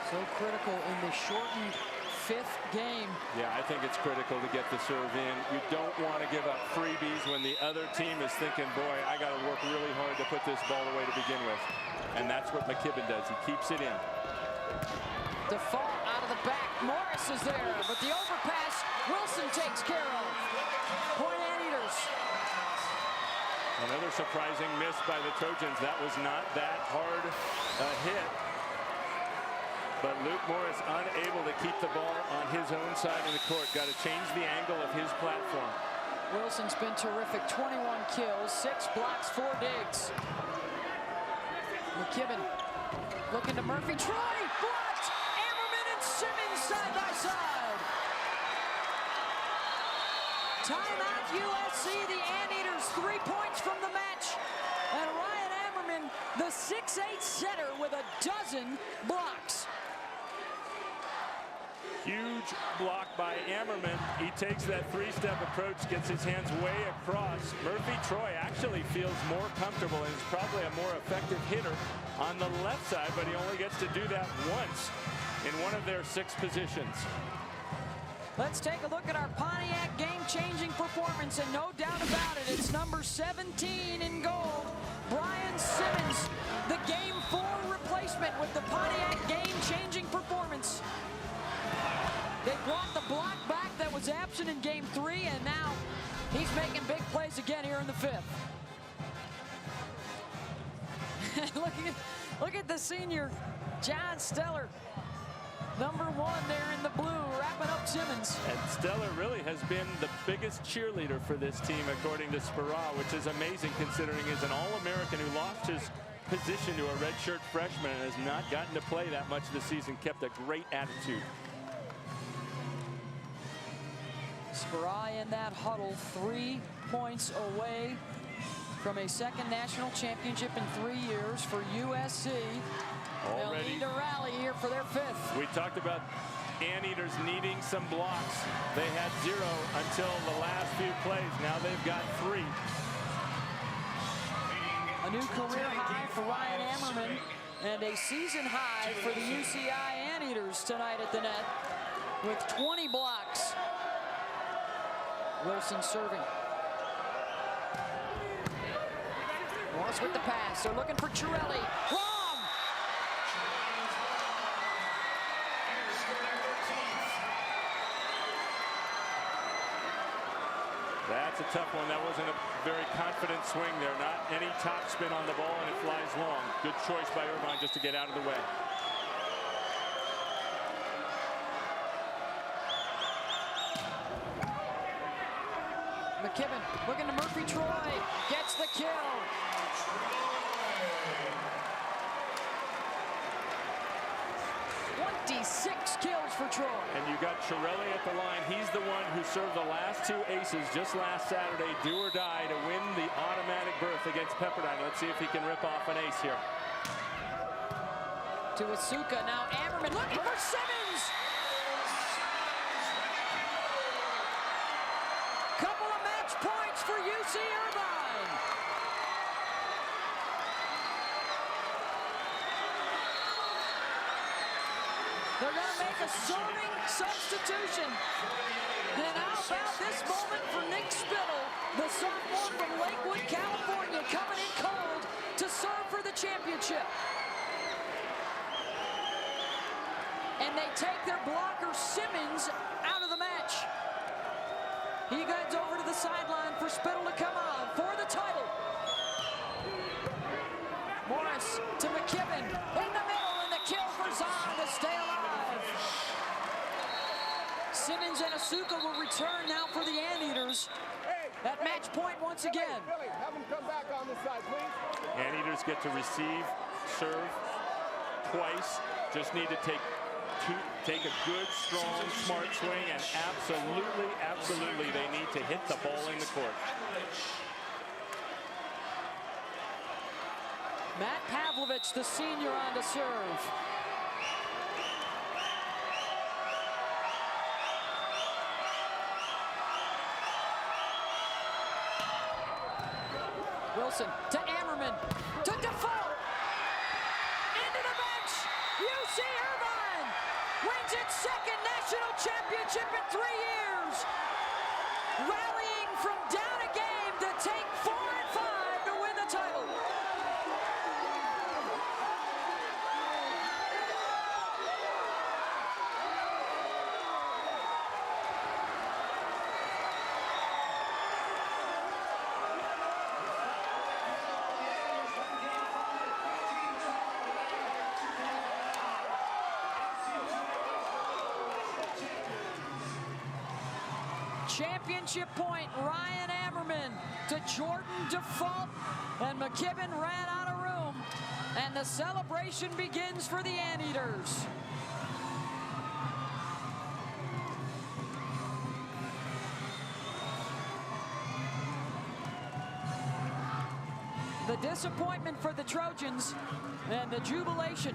So critical in the shortened 5th game. Yeah, I think it's critical to get the serve in. You don't want to give up freebies when the other team is thinking, boy, I got to work really hard to put this ball away to begin with. And that's what McKibben does. He keeps it in. Default out of the back. Morris is there, but the overpass Wilson takes care of. Point Anteaters. Another surprising miss by the Trojans. That was not that hard a hit. But Luke Morris unable to keep the ball on his own side of the court. Got to change the angle of his platform. Wilson's been terrific. 21 kills, 6 blocks, 4 digs. McKibben looking to Murphy. Troy blocked. Ammerman and Simmons side by side. Timeout USC. The Anteaters 3 points from the match. And Ryan Ammerman, the 6'8" setter with a dozen blocks. Huge block by Ammerman. He takes that 3-step approach, gets his hands way across. Murphy Troy actually feels more comfortable and is probably a more effective hitter on the left side, but he only gets to do that once in one of their 6 positions. Let's take a look at our Pontiac game-changing performance, and no doubt about it, it's number 17 in gold, Brian Ben Simmons, the Game 4 replacement with the Pontiac game-changing performance. They brought the block back that was absent in Game 3, and now he's making big plays again here in the 5th. Look at the senior, John Steller. #1 there in the blue, wrapping up Simmons. And Steller really has been the biggest cheerleader for this team, according to Spera, which is amazing considering he's an All-American who lost his position to a redshirt freshman and has not gotten to play that much this season, kept a great attitude. Spera in that huddle, 3 points away from a second national championship in 3 years for USC. They'll need to rally here for their 5th. We talked about Anteaters needing some blocks. They had 0 until the last few plays. Now they've got 3. A new career high for Ryan Ammerman and a season high for the UCI Anteaters tonight at the net with 20 blocks. Wilson serving. Morris with the pass. They're looking for Chiarelli. Wrong! That's a tough one. That wasn't a very confident swing there. Not any top spin on the ball, and it flies long. Good choice by Irvine just to get out of the way. McKibben looking to Murphy Troy. Gets the kill. Six kills for Troy. And you got Chiarelli at the line. He's the one who served the last 2 aces just last Saturday, do or die, to win the automatic berth against Pepperdine. Let's see if he can rip off an ace here. To Asuka, now Ammerman looking for Simmons. Couple of match points for UC Irvine. They're going to make a serving substitution. And how about this moment for Nick Spittle, the sophomore from Lakewood, California, coming in cold to serve for the championship. And they take their blocker, Simmons, out of the match. He guides over to the sideline for Spittle to come on for the title. Morris to McKibben in the middle, and the kill for Zahn to stay alive. Simmons and Asuka will return now for the Anteaters. At match point once again. Have them come back on this side, please. Anteaters get to receive, serve twice. Just need to take a good, strong, smart swing, and absolutely, they need to hit the ball in the court. Matt Pavlovich, the senior, on to serve. Wilson to Ammerman to Default. Into the bench. UC Irvine wins its second national championship in 3 years. Rallying from down a game to take 4 and 5 to win the title. Championship point, Ryan Ammerman to Jordan Default, and McKibben ran out of room, and the celebration begins for the Anteaters. The disappointment for the Trojans and the jubilation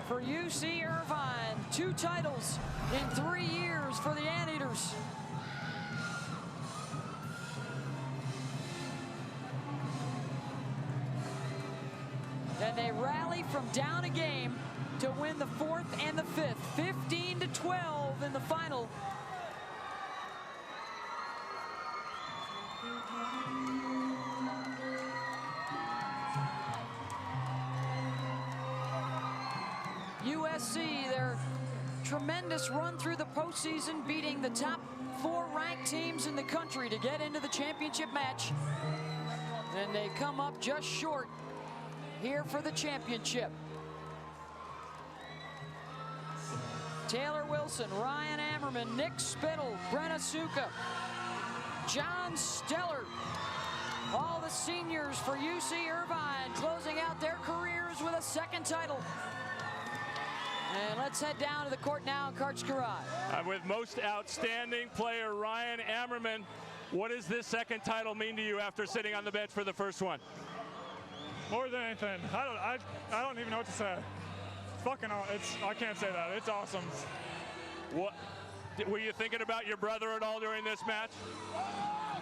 for UC Irvine. 2 titles in 3 years for the Anteaters. And they rally from down a game to win the 4th and the 5th, 15-12 in the final. USC, their tremendous run through the postseason, beating the top 4 ranked teams in the country to get into the championship match. And they come up just short here for the championship. Taylor Wilson, Ryan Ammerman, Nick Spittle, Brenna Suka, John Stellar, all the seniors for UC Irvine closing out their careers with a second title. And let's head down to the court now in Karch-Kiraly. With most outstanding player Ryan Ammerman, what does this second title mean to you after sitting on the bench for the first one? More than anything, I don't even know what to say. I can't say that. It's awesome. What were you thinking about your brother at all during this match?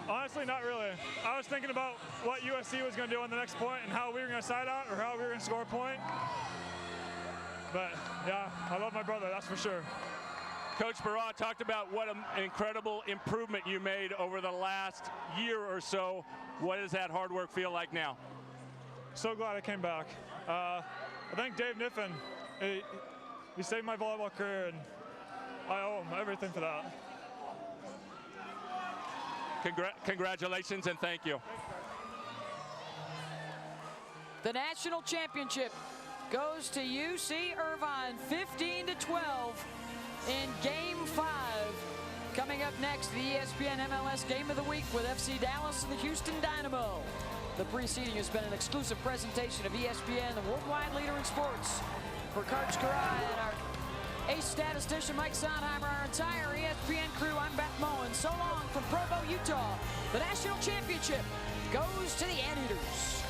Honestly, not really. I was thinking about what USC was going to do on the next point and how we were going to side out or how we were going to score a point. But yeah, I love my brother, that's for sure. Coach Barra talked about what an incredible improvement you made over the last year or so. What does that hard work feel like now? So glad I came back. I thank Dave Niffen. He saved my volleyball career, and I owe him everything for that. Congratulations and thank you. The national championship goes to UC Irvine, 15-12 in Game 5. Coming up next, the ESPN MLS Game of the Week with FC Dallas and the Houston Dynamo. The preceding has been an exclusive presentation of ESPN, the worldwide leader in sports. For Karch-Kiraly and our ace statistician Mike Sondheimer, our entire ESPN crew, I'm Beth Moen. So long from Provo, Utah. The national championship goes to the Anteaters.